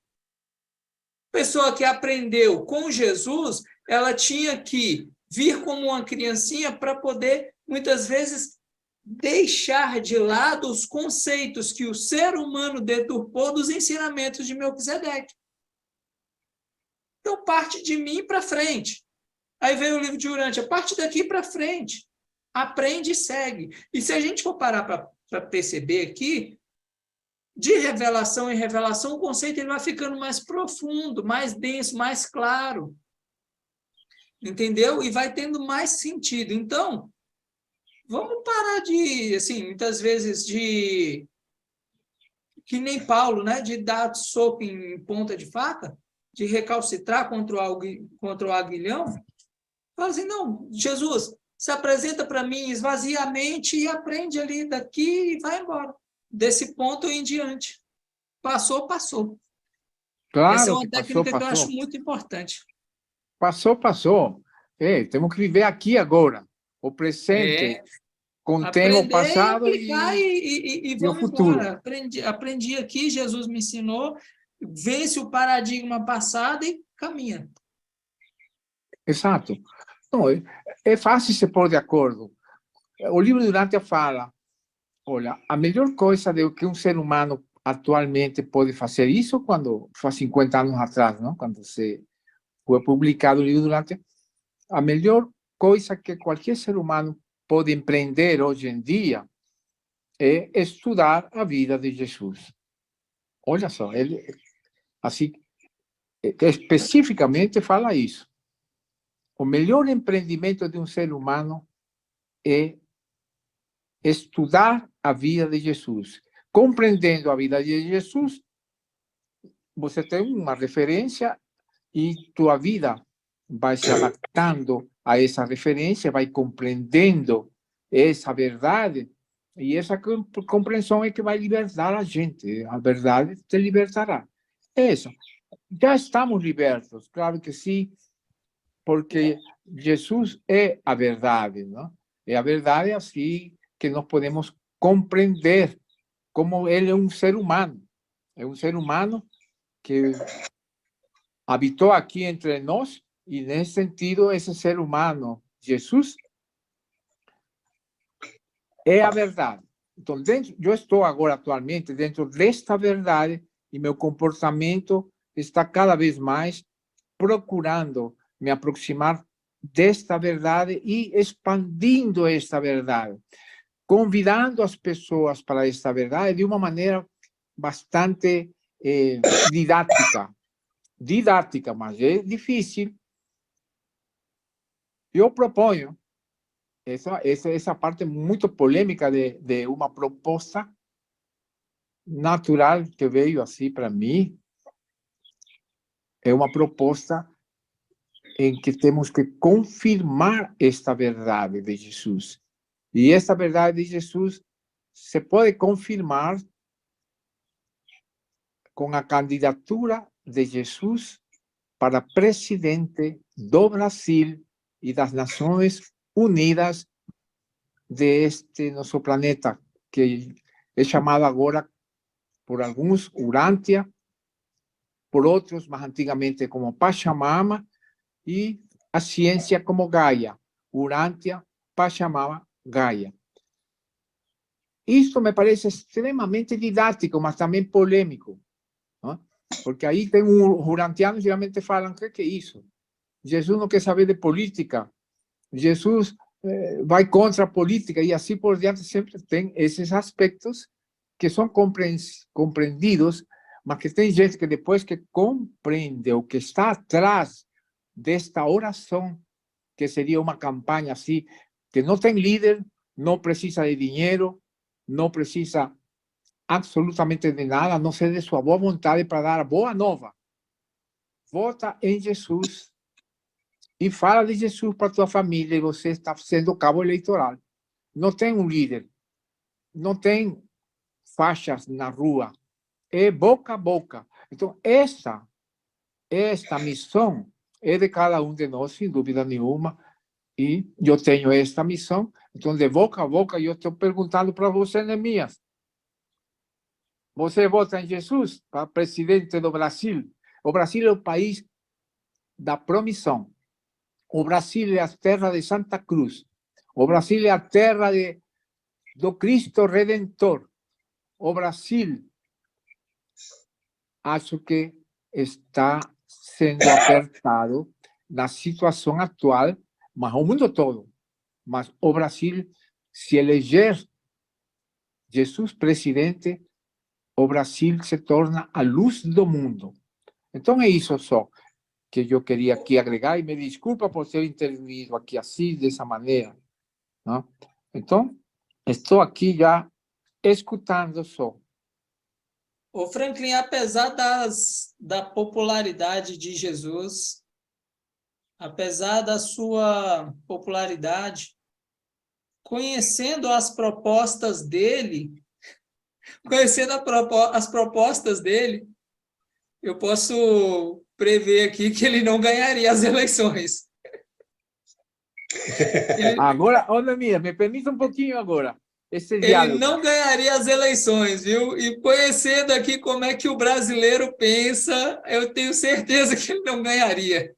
Speaker 2: Pessoa que aprendeu com Jesus, ela tinha que vir como uma criancinha para poder, muitas vezes, deixar de lado os conceitos que o ser humano deturpou dos ensinamentos de Melquisedeque. Então, parte de mim para frente. Aí veio o livro de Urântia, parte daqui para frente. Aprende e segue. E se a gente for parar para perceber aqui, de revelação em revelação, o conceito ele vai ficando mais profundo, mais denso, mais claro. Entendeu? E vai tendo mais sentido. Então, vamos parar de, assim, muitas vezes de... Que nem Paulo, né? De dar soco em ponta de faca, de recalcitrar contra o aguilhão. Fala assim, não, Jesus, se apresenta para mim, esvazia a mente e aprende ali daqui e vai embora. Desse ponto em diante. Passou, passou. Essa é
Speaker 4: Claro
Speaker 2: uma
Speaker 4: que
Speaker 2: técnica que eu acho
Speaker 4: passou.
Speaker 2: muito importante.
Speaker 4: Passou. Temos que viver aqui agora. O presente contém o
Speaker 2: Aprender e
Speaker 4: passado
Speaker 2: aplicar e
Speaker 4: e o
Speaker 2: vamos
Speaker 4: futuro.
Speaker 2: embora. Aprendi aqui, Jesus me ensinou, vence o paradigma passado e caminha.
Speaker 4: Exato. Não, é fácil se pôr de acordo. O livro de Urântia fala, olha, a melhor coisa que um ser humano atualmente pode fazer, isso quando faz 50 anos atrás, não? Quando foi publicado o livro de Urântia, a melhor coisa que qualquer ser humano pode empreender hoje em dia é estudar a vida de Jesus. Olha só, ele assim, especificamente fala isso. O melhor empreendimento de um ser humano é estudar a vida de Jesus. Compreendendo a vida de Jesus, você tem uma referência e tua vida vai se adaptando a essa referência, vai compreendendo essa verdade, e essa compreensão é que vai libertar a gente. A verdade te libertará. É isso. Já estamos libertos, claro que sim. porque Jesus é a verdade, não? É a verdade assim que nós podemos compreender como ele é um ser humano. É um ser humano que habitou aqui entre nós e, nesse sentido, esse ser humano, Jesus, é a verdade. Então, eu estou agora, atualmente, dentro desta verdade e meu comportamento está cada vez mais procurando me aproximar desta verdade e expandindo esta verdade, convidando as pessoas para esta verdade de uma maneira bastante didática. Didática, mas é difícil. Eu proponho essa parte muito polêmica de uma proposta natural que veio assim para mim. É uma proposta em que temos que confirmar esta verdade de Jesus. E esta verdade de Jesus se pode confirmar com a candidatura de Jesus para presidente do Brasil e das Nações Unidas deste nosso planeta, que é chamado agora por alguns Urântia, por outros, mais antigamente, como Pachamama, e a ciência como Gaia. Urântia, Pachamama, Gaia. Isto me parece extremamente didático, mas também polêmico, não? Porque aí tem urantianos geralmente falam, que é isso? Jesus não quer saber de política, Jesus vai contra a política, e assim por diante. Sempre tem esses aspectos que são compreendidos, mas que tem gente que depois que compreende o que está atrás desta oração, que seria uma campanha assim, que não tem líder, não precisa de dinheiro, não precisa absolutamente de nada, a não ser de sua boa vontade para dar a boa nova. Vota em Jesus e fala de Jesus para tua família, e você está sendo cabo eleitoral. Não tem um líder, não tem faixas na rua, é boca a boca. Então, esta missão é de cada um de nós, sem dúvida nenhuma, e eu tenho esta missão. Então, de boca a boca, eu estou perguntando para você, Neemias, você vota em Jesus para presidente do Brasil? O Brasil é o país da promissão. O Brasil é a terra de Santa Cruz. O Brasil é a terra do Cristo Redentor. O Brasil, acho que está sendo apertado na situação atual, mas o mundo todo. Mas o Brasil, se eleger Jesus presidente, o Brasil se torna a luz do mundo. Então é isso só que eu queria aqui agregar, e me desculpa por ter intervindo aqui assim, dessa maneira, não? Então, estou aqui já escutando só.
Speaker 2: Ô Franklin, apesar da popularidade de Jesus, apesar da sua popularidade, conhecendo as propostas dele, as propostas dele, eu posso prever aqui que ele não ganharia as eleições.
Speaker 4: Agora, olha minha, me permita um pouquinho agora.
Speaker 2: Ele não ganharia as eleições, viu? E conhecendo aqui como é que o brasileiro pensa, eu tenho certeza que ele não ganharia.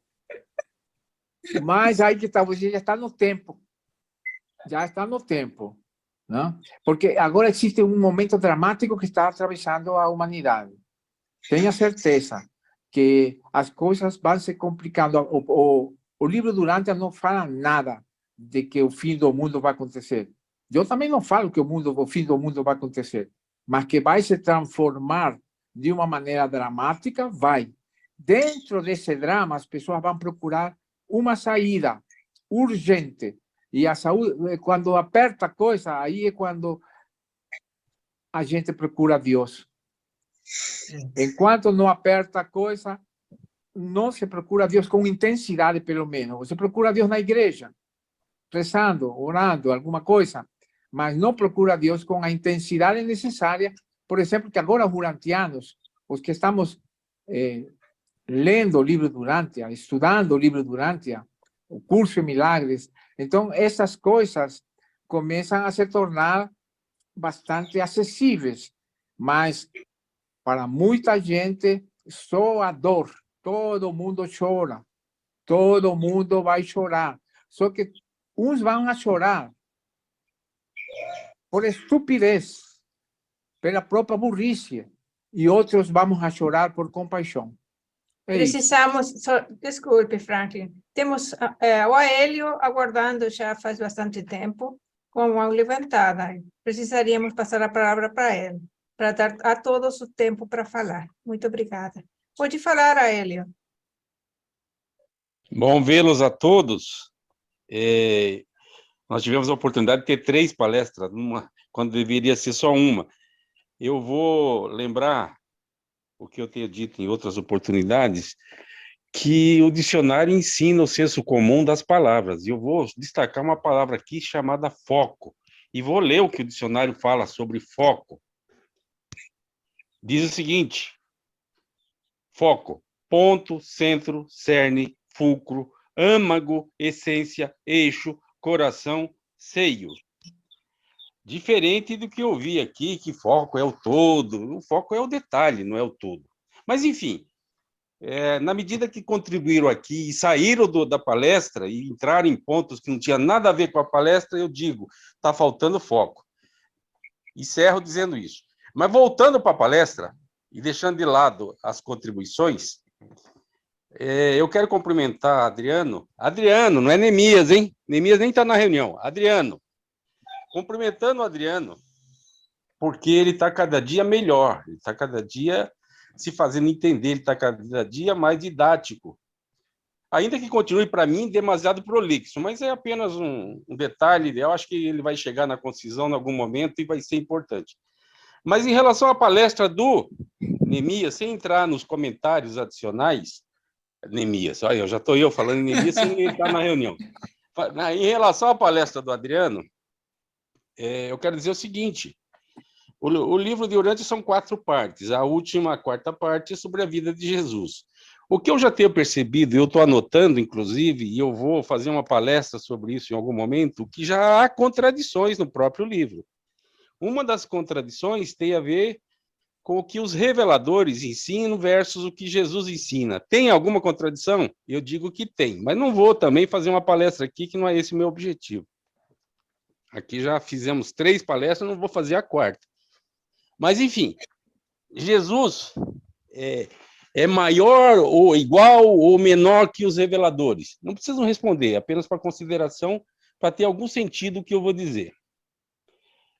Speaker 4: Mas aí que está, você já está no tempo. Já está no tempo, não? Porque agora existe um momento dramático que está atravessando a humanidade. Tenha certeza que as coisas vão se complicando. O livro Durante não fala nada de que o fim do mundo vai acontecer. Eu também não falo que o fim do mundo vai acontecer, mas que vai se transformar de uma maneira dramática, vai. Dentro desse drama, as pessoas vão procurar uma saída urgente. E a saúde, quando aperta a coisa, aí é quando a gente procura Deus. Enquanto não aperta a coisa, não se procura Deus com intensidade, pelo menos. Você procura Deus na igreja, rezando, orando, alguma coisa, mas não procura Deus com a intensidade necessária. Por exemplo, que agora os urantianos, os que estamos lendo o livro Durantia, estudando o livro Durantia, o curso de milagres. Então, essas coisas começam a se tornar bastante acessíveis, mas para muita gente, só a dor. Todo mundo chora, todo mundo vai chorar. Só que uns vão a chorar por estupidez, pela própria burrice, e outros vamos a chorar por compaixão. É isso.
Speaker 1: Precisamos, desculpe, Franklin, temos o Aélio aguardando já faz bastante tempo, com a mão levantada. Precisaríamos passar a palavra para ele, para dar a todos o tempo para falar. Muito obrigada. Pode falar, Aélio.
Speaker 6: Bom vê-los a todos. Nós tivemos a oportunidade de ter 3 palestras, quando deveria ser só uma. Eu vou lembrar o que eu tenho dito em outras oportunidades, que o dicionário ensina o senso comum das palavras. E eu vou destacar uma palavra aqui chamada foco. E vou ler o que o dicionário fala sobre foco. Diz o seguinte: foco, ponto, centro, cerne, fulcro, âmago, essência, eixo, coração, seio. Diferente do que eu vi aqui, que foco é o todo. O foco é o detalhe, não é o todo. Mas, enfim, na medida que contribuíram aqui e saíram da palestra e entraram em pontos que não tinham nada a ver com a palestra, eu digo, está faltando foco. Encerro dizendo isso. Mas voltando para a palestra e deixando de lado as contribuições, eu quero cumprimentar Adriano. Adriano, não é Neemias, hein? Neemias nem está na reunião. Adriano. Cumprimentando o Adriano, porque ele está cada dia melhor, ele está cada dia se fazendo entender, ele está cada dia mais didático. Ainda que continue, para mim, demasiado prolixo, mas é apenas um detalhe, eu acho que ele vai chegar na concisão em algum momento e vai ser importante. Mas em relação à palestra do Neemias, sem entrar nos comentários adicionais, Neemias, olha, eu já estou falando em Neemias sem ele estar na reunião. Em relação à palestra do Adriano, eu quero dizer o seguinte: o livro de Urântia são 4 partes, a última, a 4ª parte, é sobre a vida de Jesus. O que eu já tenho percebido, eu estou anotando, inclusive, e eu vou fazer uma palestra sobre isso em algum momento, que já há contradições no próprio livro. Uma das contradições tem a ver com o que os reveladores ensinam versus o que Jesus ensina. Tem alguma contradição? Eu digo que tem, mas não vou também fazer uma palestra aqui, que não é esse o meu objetivo. Aqui já fizemos 3 palestras, não vou fazer a 4ª. Mas, enfim, Jesus é maior ou igual ou menor que os reveladores? Não precisam responder, apenas para consideração, para ter algum sentido o que eu vou dizer.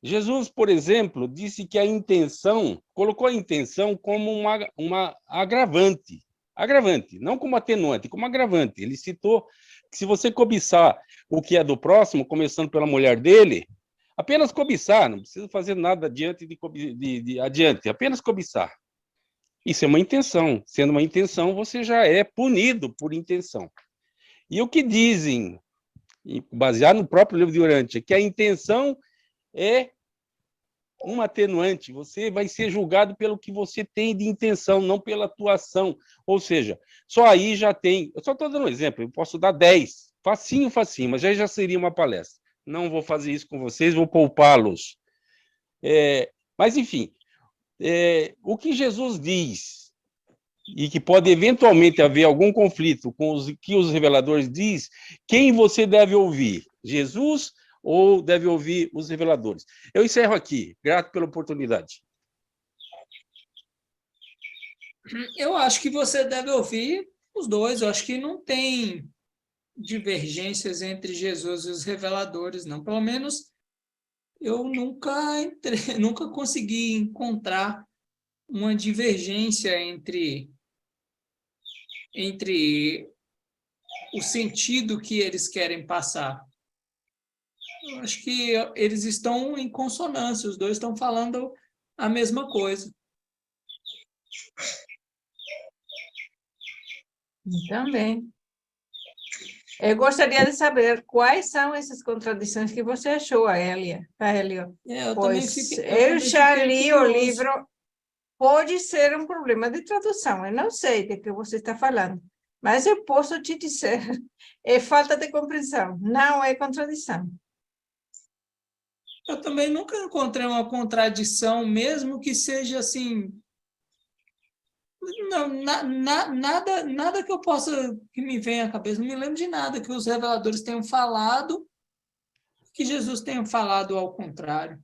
Speaker 6: Jesus, por exemplo, disse que colocou a intenção como uma agravante, não como atenuante, como agravante. Ele citou que se você cobiçar o que é do próximo, começando pela mulher dele, apenas cobiçar, não precisa fazer nada adiante, apenas cobiçar. Isso é uma intenção. Sendo uma intenção, você já é punido por intenção. E o que dizem, baseado no próprio livro de Urântia, que a intenção é um atenuante, você vai ser julgado pelo que você tem de intenção, não pela tua ação. Ou seja, só aí já tem... Eu só estou dando um exemplo, eu posso dar 10, facinho, mas já seria uma palestra. Não vou fazer isso com vocês, vou poupá-los. Mas, enfim, o que Jesus diz, e que pode eventualmente haver algum conflito com o que os reveladores diz, quem você deve ouvir? Jesus ou deve ouvir os reveladores? Eu encerro aqui. Grato pela oportunidade.
Speaker 2: Eu acho que você deve ouvir os dois. Eu acho que não tem divergências entre Jesus e os reveladores, não. Pelo menos eu nunca consegui encontrar uma divergência entre o sentido que eles querem passar. Eu acho que eles estão em consonância, os dois estão falando a mesma coisa.
Speaker 1: Também. Eu gostaria de saber quais são essas contradições que você achou, Hélio. Eu já li o livro. Pode ser um problema de tradução, eu não sei de que você está falando, Mas eu posso te dizer, é falta de compreensão, não é contradição.
Speaker 2: Eu também nunca encontrei uma contradição, mesmo que seja assim. Não, nada que eu possa, que me venha à cabeça, não me lembro de nada que os reveladores tenham falado, que Jesus tenha falado ao contrário.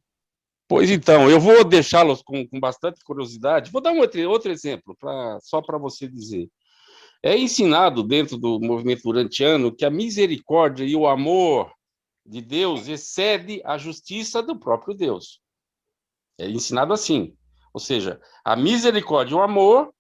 Speaker 6: Pois então, eu vou deixá-los com bastante curiosidade. Vou dar um outro exemplo, só para você dizer. É ensinado dentro do movimento urantiano que a misericórdia e o amor de Deus excede a justiça do próprio Deus. É ensinado assim. Ou seja, a misericórdia e o amor,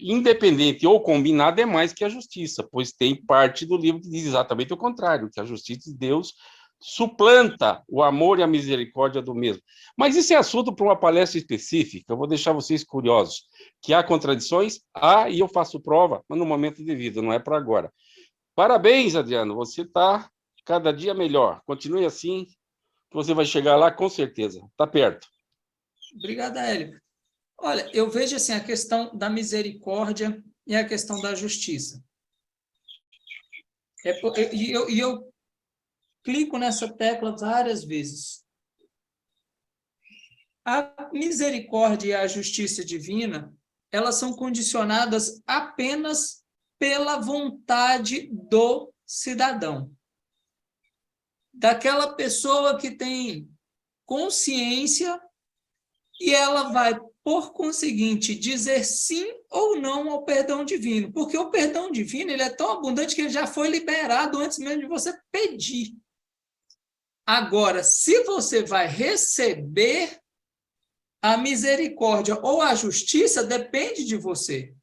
Speaker 6: independente ou combinado, é mais que a justiça, pois tem parte do livro que diz exatamente o contrário, que a justiça de Deus suplanta o amor e a misericórdia do mesmo. Mas isso é assunto para uma palestra específica, eu vou deixar vocês curiosos. Que há contradições? Há, e eu faço prova, mas no momento devido, não é para agora. Parabéns, Adriano, você está cada dia melhor. Continue assim, que você vai chegar lá com certeza. Está perto.
Speaker 2: Obrigado, Hélio. Olha, eu vejo assim a questão da misericórdia e a questão da justiça. E eu clico nessa tecla várias vezes. A misericórdia e a justiça divina, elas são condicionadas apenas pela vontade do cidadão. Daquela pessoa que tem consciência e ela vai, por conseguinte, dizer sim ou não ao perdão divino. Porque o perdão divino ele é tão abundante que ele já foi liberado antes mesmo de você pedir. Agora, se você vai receber a misericórdia ou a justiça, depende de você.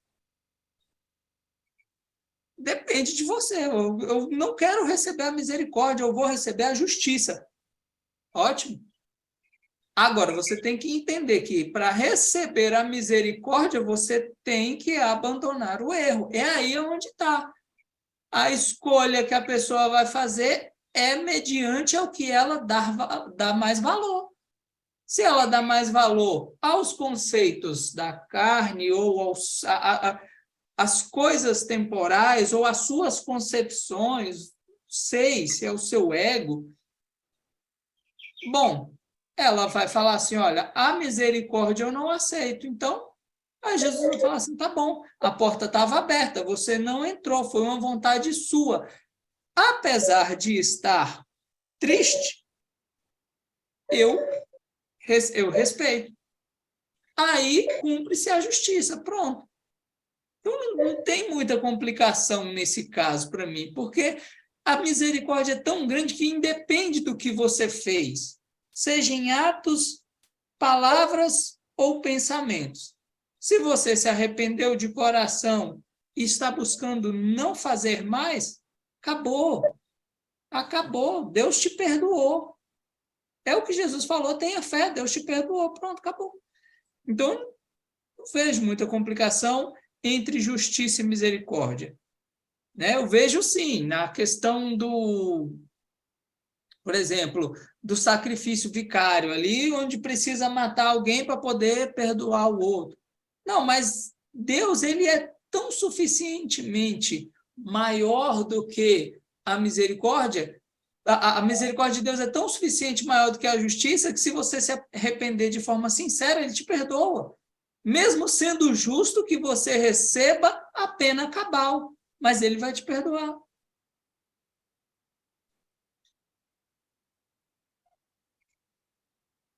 Speaker 2: Depende de você. Eu não quero receber a misericórdia, eu vou receber a justiça. Ótimo. Agora, você tem que entender que para receber a misericórdia, você tem que abandonar o erro. É aí onde está. A escolha que a pessoa vai fazer é mediante ao que ela dá mais valor. Se ela dá mais valor aos conceitos da carne ou às coisas temporais ou às suas concepções, sei se é o seu ego, bom, ela vai falar assim, olha, a misericórdia eu não aceito. Então, aí Jesus vai falar assim, tá bom, a porta estava aberta, você não entrou, foi uma vontade sua. Apesar de estar triste, eu respeito. Aí cumpre-se a justiça, pronto. Então, não tem muita complicação nesse caso para mim, porque a misericórdia é tão grande que independe do que você fez, seja em atos, palavras ou pensamentos. Se você se arrependeu de coração e está buscando não fazer mais, acabou. Acabou. Deus te perdoou. É o que Jesus falou, tenha fé, Deus te perdoou, pronto, acabou. Então, não vejo muita complicação entre justiça e misericórdia. Né? Eu vejo, sim, na questão por exemplo, do sacrifício vicário, ali onde precisa matar alguém para poder perdoar o outro. Não, mas Deus ele é tão suficientemente maior do que a misericórdia. A misericórdia de Deus é tão suficiente maior do que a justiça que se você se arrepender de forma sincera, ele te perdoa. Mesmo sendo justo que você receba a pena cabal, mas ele vai te perdoar.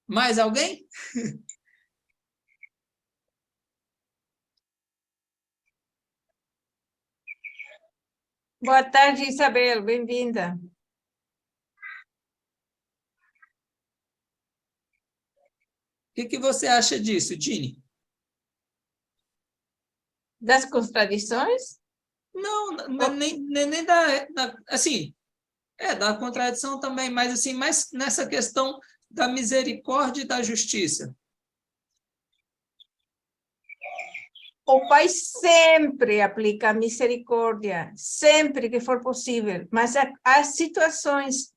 Speaker 2: Mais alguém?
Speaker 1: Boa tarde, Isabel, bem-vinda.
Speaker 2: O que você acha disso, Dini?
Speaker 1: Das contradições?
Speaker 2: Não, nem assim, da contradição também, mas assim, mais nessa questão da misericórdia e da justiça.
Speaker 1: O Pai sempre aplica a misericórdia, sempre que for possível, mas há situações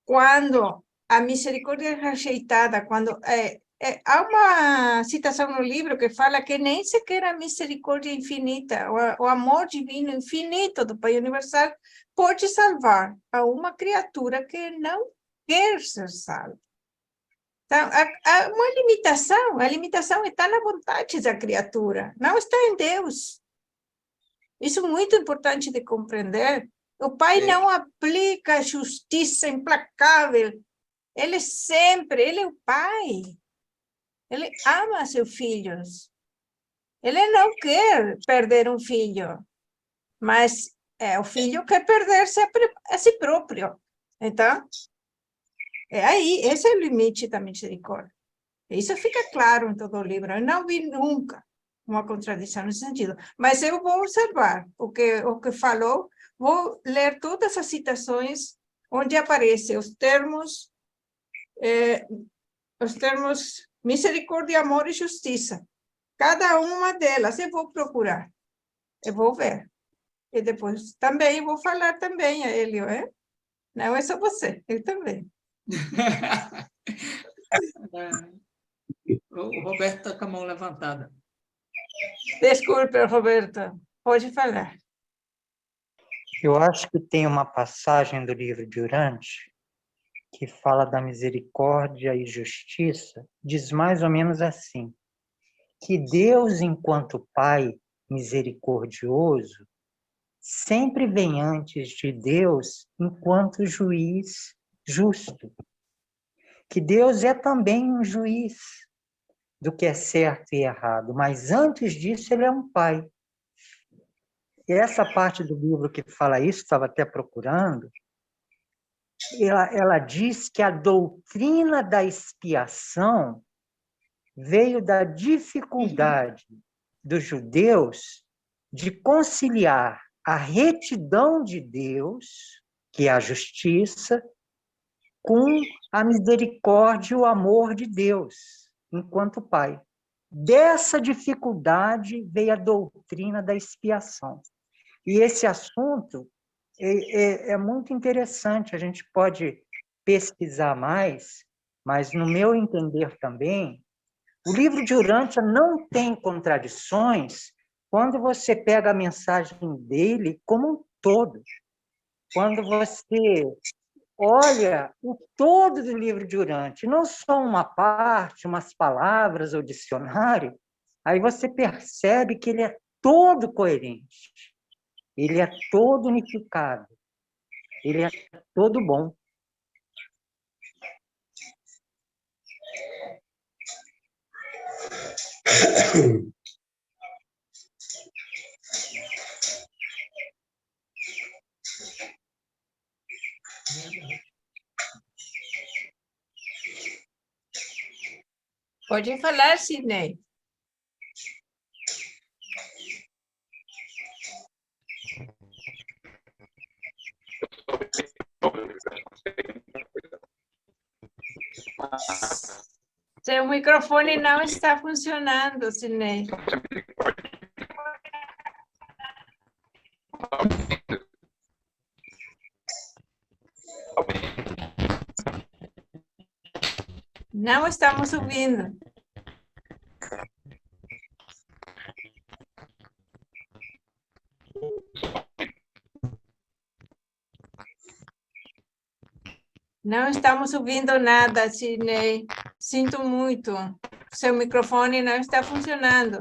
Speaker 1: quando a misericórdia é rejeitada, quando há uma citação no livro que fala que nem sequer a misericórdia infinita, o amor divino infinito do Pai Universal pode salvar a uma criatura que não quer ser salva. Então, há uma limitação, a limitação está na vontade da criatura, não está em Deus. Isso é muito importante de compreender. O Pai não aplica justiça implacável, ele é o Pai. Ele ama seus filhos. Ele não quer perder um filho, mas o filho quer perder-se a si próprio. Então, esse é o limite da misericórdia. Isso fica claro em todo o livro. Eu não vi nunca uma contradição nesse sentido. Mas eu vou observar o que falou, vou ler todas as citações onde aparecem os termos misericórdia, amor e justiça. Cada uma delas eu vou procurar. Eu vou ver. E depois também vou falar também a ele, Não é só você, eu também.
Speaker 2: O Roberto está com a mão levantada.
Speaker 1: Desculpe, Roberto. Pode falar.
Speaker 5: Eu acho que tem uma passagem do livro de Urante que fala da misericórdia e justiça, diz mais ou menos assim, que Deus, enquanto Pai misericordioso, sempre vem antes de Deus enquanto juiz justo. Que Deus é também um juiz do que é certo e errado, mas antes disso ele é um pai. E essa parte do livro que fala isso, estava até procurando, ela diz que a doutrina da expiação veio da dificuldade dos judeus de conciliar a retidão de Deus, que é a justiça, com a misericórdia e o amor de Deus, enquanto Pai. Dessa dificuldade veio a doutrina da expiação. E esse assunto é muito interessante, a gente pode pesquisar mais, mas, no meu entender também, o livro de Urântia não tem contradições quando você pega a mensagem dele como um todo. Quando você olha o todo do livro de Urântia, não só uma parte, umas palavras ou dicionário, aí você percebe que ele é todo coerente, ele é todo unificado, ele é todo bom.
Speaker 1: Pode falar, Sidney. Seu microfone não está funcionando, Sidney. Não estamos ouvindo. Não estamos ouvindo nada, Sidney. Sinto muito. Seu microfone não está funcionando.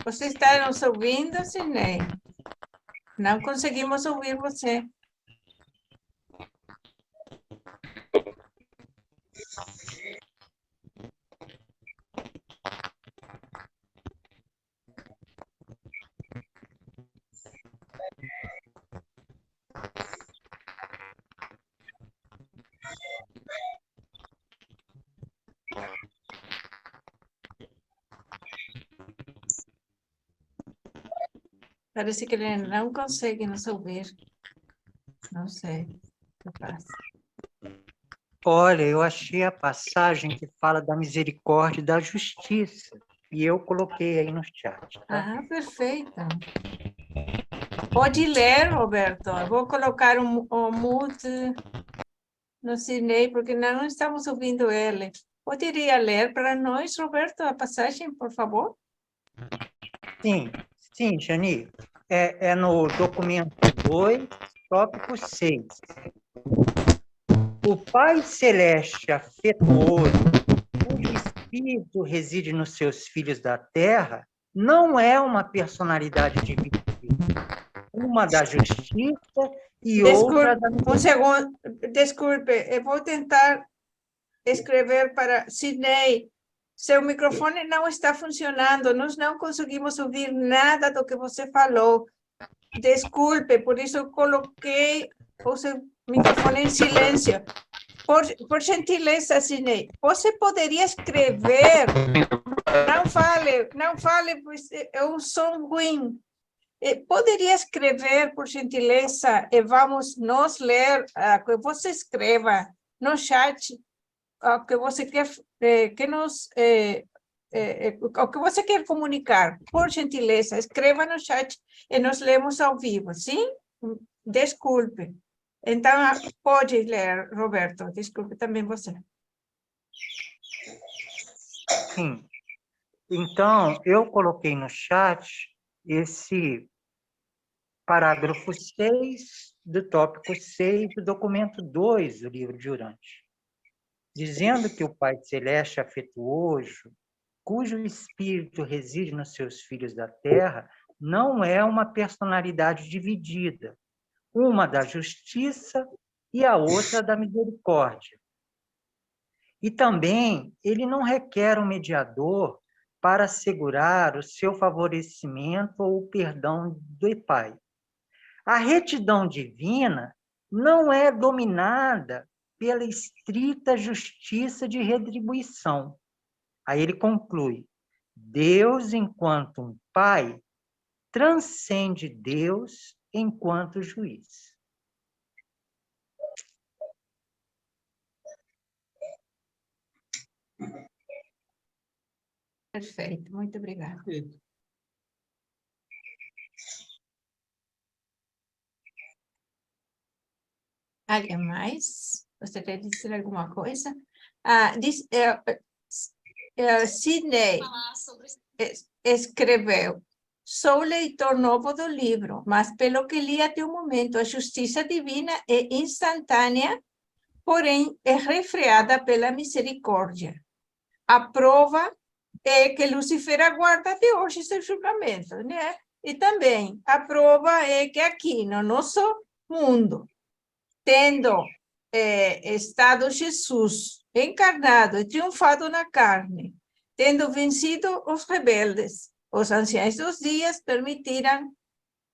Speaker 1: Você está nos ouvindo, Sidney? Não conseguimos ouvir você. Parece que ele não consegue nos ouvir. Não sei o que passa.
Speaker 5: Olha, eu achei a passagem que fala da misericórdia e da justiça. E eu coloquei aí no chat, tá?
Speaker 1: Ah, perfeito. Pode ler, Roberto. Eu vou colocar o mute no Sidney, porque não estamos ouvindo ele. Poderia ler para nós, Roberto, a passagem, por favor?
Speaker 5: Sim, Jani. É no documento 2, tópico 6. O Pai Celeste afetuoso, cujo Espírito reside nos seus filhos da terra, não é uma personalidade dividida. Uma da justiça e outra da...
Speaker 1: Um segundo, desculpe, eu vou tentar escrever para Sidney. Seu microfone não está funcionando, nós não conseguimos ouvir nada do que você falou. Desculpe, por isso eu coloquei o seu microfone em silêncio. Por gentileza, Sidney, você poderia escrever? Não fale, pois é um som ruim. Poderia escrever, por gentileza, e vamos nós ler que você escreva no chat o que você quer o que você quer comunicar. Por gentileza, escreva no chat e nós lemos ao vivo, sim? Desculpe. Então, pode ler, Roberto. Desculpe também você.
Speaker 5: Sim. Então, eu coloquei no chat esse parágrafo 6 do tópico 6 do documento 2 do livro de Urântia, dizendo que o Pai Celeste afetuoso, cujo espírito reside nos seus filhos da terra, não é uma personalidade dividida, uma da justiça e a outra da misericórdia. E também ele não requer um mediador para assegurar o seu favorecimento ou o perdão do Pai. A retidão divina não é dominada pela estrita justiça de retribuição. Aí ele conclui: Deus, enquanto um Pai, transcende Deus enquanto juiz.
Speaker 1: Perfeito, muito obrigada. Alguém mais? Gostaria de dizer alguma coisa? Sidney escreveu: sou leitor novo do livro, mas pelo que li até o momento, a justiça divina é instantânea, porém é refreada pela misericórdia. A prova é que Lúcifer aguarda até hoje seu julgamento, né? E também a prova é que aqui no nosso mundo, tendo estado Jesus encarnado e triunfado na carne, tendo vencido os rebeldes, os anciãos dos dias permitiram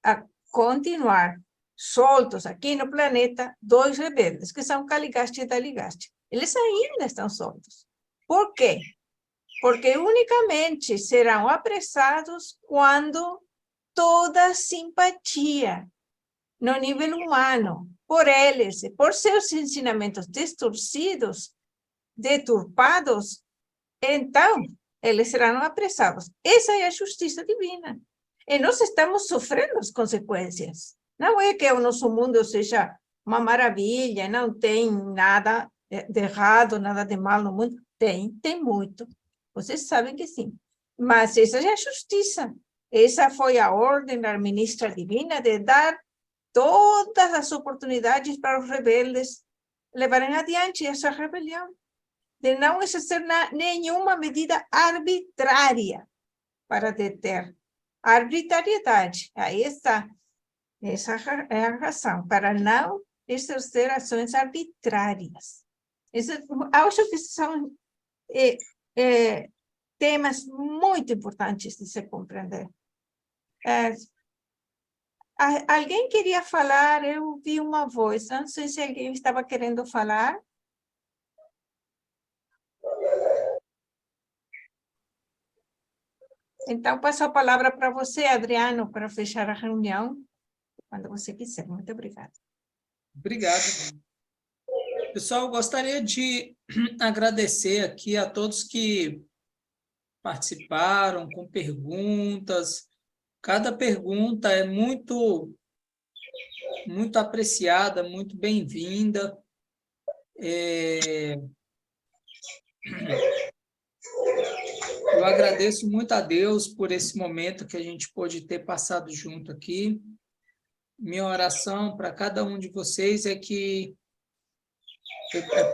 Speaker 1: a continuar soltos aqui no planeta 2 rebeldes, que são Caligaste e Daligaste. Eles ainda estão soltos. Por quê? Porque unicamente serão apressados quando toda simpatia no nível humano, por eles, por seus ensinamentos distorcidos, deturpados, então eles serão apressados. Essa é a justiça divina. E nós estamos sofrendo as consequências. Não é que o nosso mundo seja uma maravilha, não tem nada de errado, nada de mal no mundo. Tem muito. Vocês sabem que sim. Mas essa é a justiça. Essa foi a ordem da ministra divina de dar todas as oportunidades para os rebeldes levarem adiante essa rebelião, de não exercer nenhuma medida arbitrária para deter. A arbitrariedade, aí está. Essa é a razão, para não exercer ações arbitrárias. Acho que são temas muito importantes de se compreender. Alguém queria falar? Eu vi uma voz. Não sei se alguém estava querendo falar. Então, passo a palavra para você, Adriano, para fechar a reunião, quando você quiser. Muito obrigada.
Speaker 2: Obrigado. Pessoal, eu gostaria de agradecer aqui a todos que participaram com perguntas. Cada pergunta é muito apreciada, muito bem-vinda. Eu agradeço muito a Deus por esse momento que a gente pôde ter passado junto aqui. Minha oração para cada um de vocês é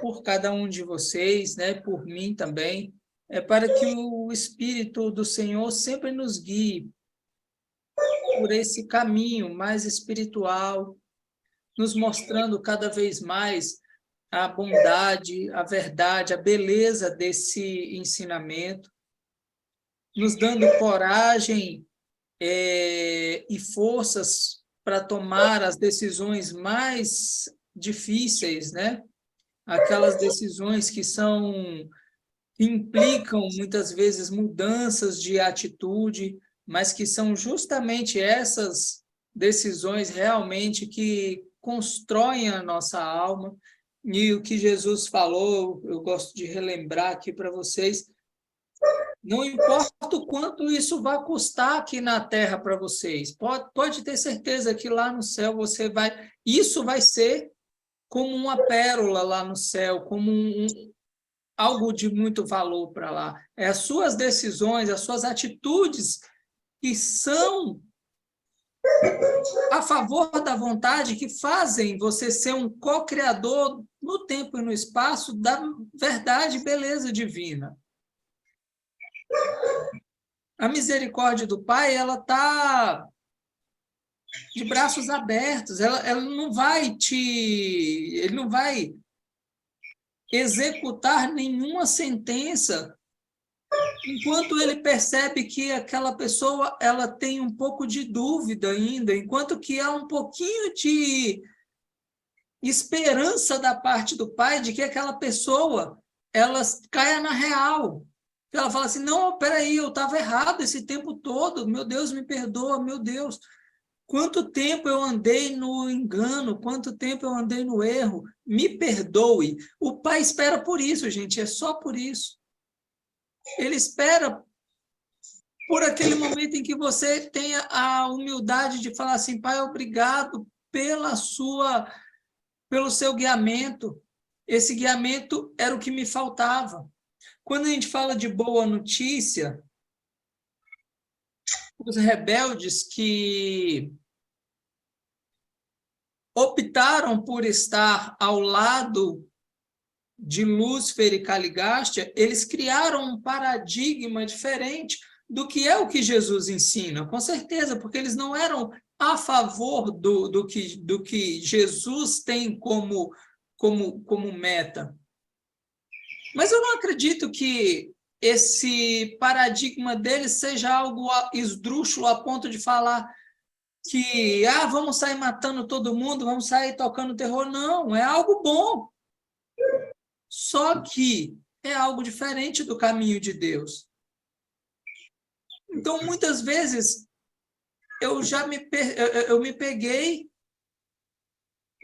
Speaker 2: por cada um de vocês, né, por mim também, é para que o Espírito do Senhor sempre nos guie por esse caminho mais espiritual, nos mostrando cada vez mais a bondade, a verdade, a beleza desse ensinamento, nos dando coragem e forças para tomar as decisões mais difíceis, né? Aquelas decisões que implicam muitas vezes mudanças de atitude, mas que são justamente essas decisões realmente que constroem a nossa alma. E o que Jesus falou, eu gosto de relembrar aqui para vocês, não importa o quanto isso vai custar aqui na Terra para vocês, pode ter certeza que lá no céu isso vai ser como uma pérola lá no céu, como algo de muito valor para lá. É as suas decisões, as suas atitudes que são a favor da vontade, que fazem você ser um co-criador no tempo e no espaço da verdade e beleza divina. A misericórdia do Pai, ela está de braços abertos, ela não vai ele não vai executar nenhuma sentença enquanto ele percebe que aquela pessoa ela tem um pouco de dúvida ainda, enquanto que há um pouquinho de esperança da parte do Pai de que aquela pessoa ela caia na real. Ela fala assim, não, peraí, eu estava errado esse tempo todo, meu Deus, me perdoa, meu Deus. Quanto tempo eu andei no engano, quanto tempo eu andei no erro, me perdoe. O Pai espera por isso, gente, é só por isso. Ele espera por aquele momento em que você tenha a humildade de falar assim, Pai, obrigado pelo seu guiamento. Esse guiamento era o que me faltava. Quando a gente fala de boa notícia, os rebeldes que optaram por estar ao lado de Lúcifer e Caligástia, eles criaram um paradigma diferente do que é o que Jesus ensina, com certeza, porque eles não eram a favor do que Jesus tem como meta. Mas eu não acredito que esse paradigma deles seja algo esdrúxulo a ponto de falar que vamos sair matando todo mundo, vamos sair tocando terror. Não, é algo bom. Só que é algo diferente do caminho de Deus. Então, muitas vezes, eu me peguei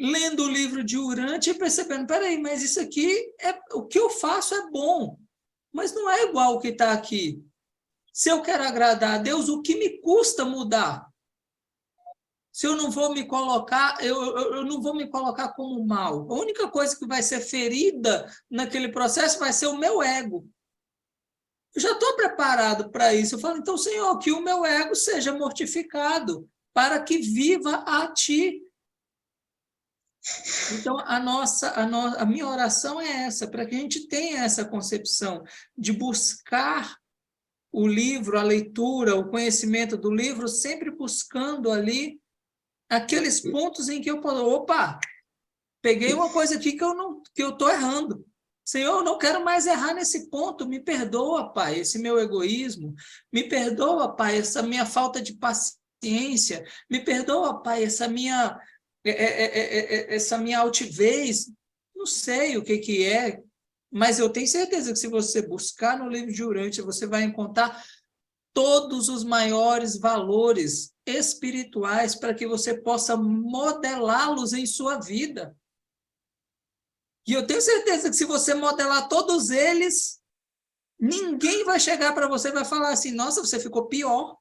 Speaker 2: lendo o livro de Urântia e percebendo, peraí, mas isso aqui, o que eu faço é bom, mas não é igual o que está aqui. Se eu quero agradar a Deus, o que me custa mudar? Se eu não vou me colocar, eu não vou me colocar como mal. A única coisa que vai ser ferida naquele processo vai ser o meu ego. Eu já estou preparado para isso. Eu falo, então, Senhor, que o meu ego seja mortificado para que viva a Ti. Então, a minha oração é essa, para que a gente tenha essa concepção de buscar o livro, a leitura, o conhecimento do livro, sempre buscando ali aqueles pontos em que eu falo, opa, peguei uma coisa aqui que eu estou errando. Senhor, eu não quero mais errar nesse ponto, me perdoa, Pai, esse meu egoísmo, me perdoa, Pai, essa minha falta de paciência, me perdoa, Pai, essa minha altivez, não sei o que é, mas eu tenho certeza que se você buscar no livro de Urântia, você vai encontrar todos os maiores valores espirituais para que você possa modelá-los em sua vida. E eu tenho certeza que se você modelar todos eles, ninguém vai chegar para você e vai falar assim, nossa, você ficou pior.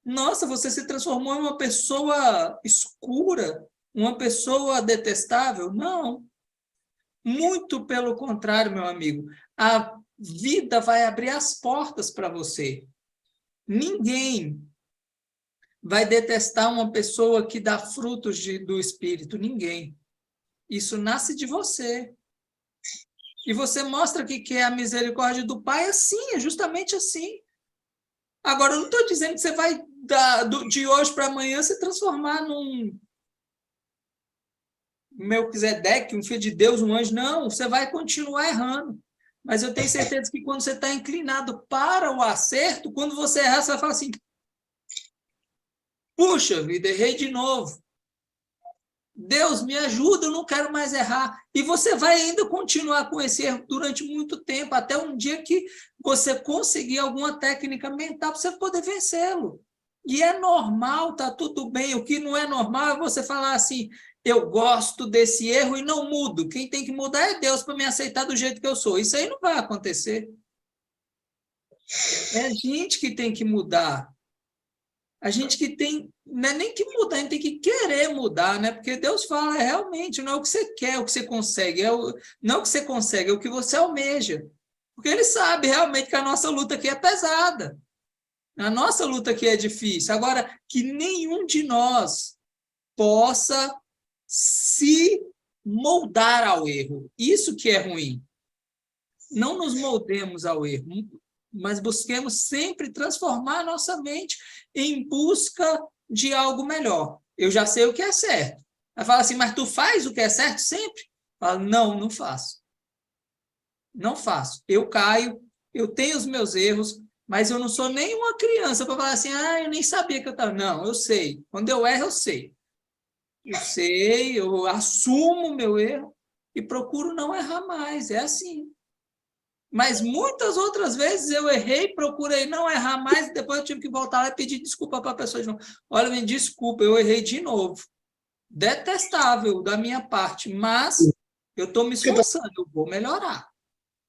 Speaker 2: Nossa, você se transformou em uma pessoa escura, uma pessoa detestável. Não. Muito pelo contrário, meu amigo. A vida vai abrir as portas para você. Ninguém vai detestar uma pessoa que dá frutos do Espírito. Ninguém. Isso nasce de você. E você mostra que é a misericórdia do Pai assim, é justamente assim. Agora, eu não estou dizendo que você vai, de hoje para amanhã, se transformar num Melquisedeque, um filho de Deus, um anjo. Não, você vai continuar errando. Mas eu tenho certeza que quando você está inclinado para o acerto, quando você errar, você vai falar assim, puxa vida, errei de novo. Deus, me ajuda, eu não quero mais errar. E você vai ainda continuar com esse erro durante muito tempo, até um dia que você conseguir alguma técnica mental para você poder vencê-lo. E é normal, tá tudo bem. O que não é normal é você falar assim, eu gosto desse erro e não mudo. Quem tem que mudar é Deus para me aceitar do jeito que eu sou. Isso aí não vai acontecer. É a gente que tem que mudar. A gente que tem, não é nem que mudar, a gente tem que querer mudar, né? Porque Deus fala, realmente, não é o que você quer, o que você consegue, não é o que você consegue, é o que você almeja. Porque Ele sabe realmente que a nossa luta aqui é pesada. A nossa luta aqui é difícil. Agora, que nenhum de nós possa se moldar ao erro. Isso que é ruim. Não nos moldemos ao erro, mas busquemos sempre transformar a nossa mente em busca de algo melhor. Eu já sei o que é certo. Ela fala assim, mas tu faz o que é certo sempre? Fala, não, não faço. Não faço. Eu caio, eu tenho os meus erros, mas eu não sou nem uma criança para falar assim, eu nem sabia que eu estava. Não, eu sei. Quando eu erro, eu sei. Eu sei, eu assumo o meu erro e procuro não errar mais. É assim. Mas muitas outras vezes eu errei, procurei não errar mais, e depois eu tive que voltar lá e pedir desculpa para a pessoa de novo. Olha, me desculpa, eu errei de novo. Detestável da minha parte, mas eu estou me esforçando, eu vou melhorar.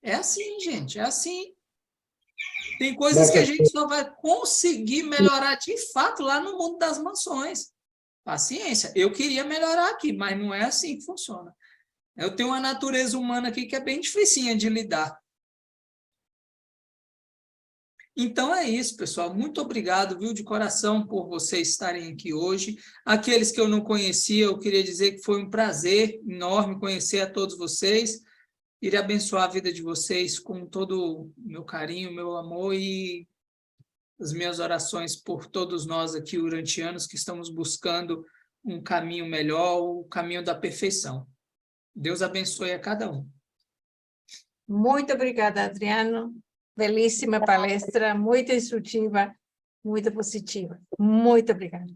Speaker 2: É assim, gente, é assim. Tem coisas que a gente só vai conseguir melhorar de fato lá no mundo das mansões. Paciência, eu queria melhorar aqui, mas não é assim que funciona. Eu tenho uma natureza humana aqui que é bem dificinha de lidar. Então é isso, pessoal. Muito obrigado, viu, de coração, por vocês estarem aqui hoje. Aqueles que eu não conhecia, eu queria dizer que foi um prazer enorme conhecer a todos vocês. Irei abençoar a vida de vocês com todo o meu carinho, meu amor e as minhas orações por todos nós aqui, urantianos, que estamos buscando um caminho melhor, o caminho da perfeição. Deus abençoe a cada um.
Speaker 1: Muito obrigada, Adriano. Belíssima palestra, muito instrutiva, muito positiva. Muito obrigada.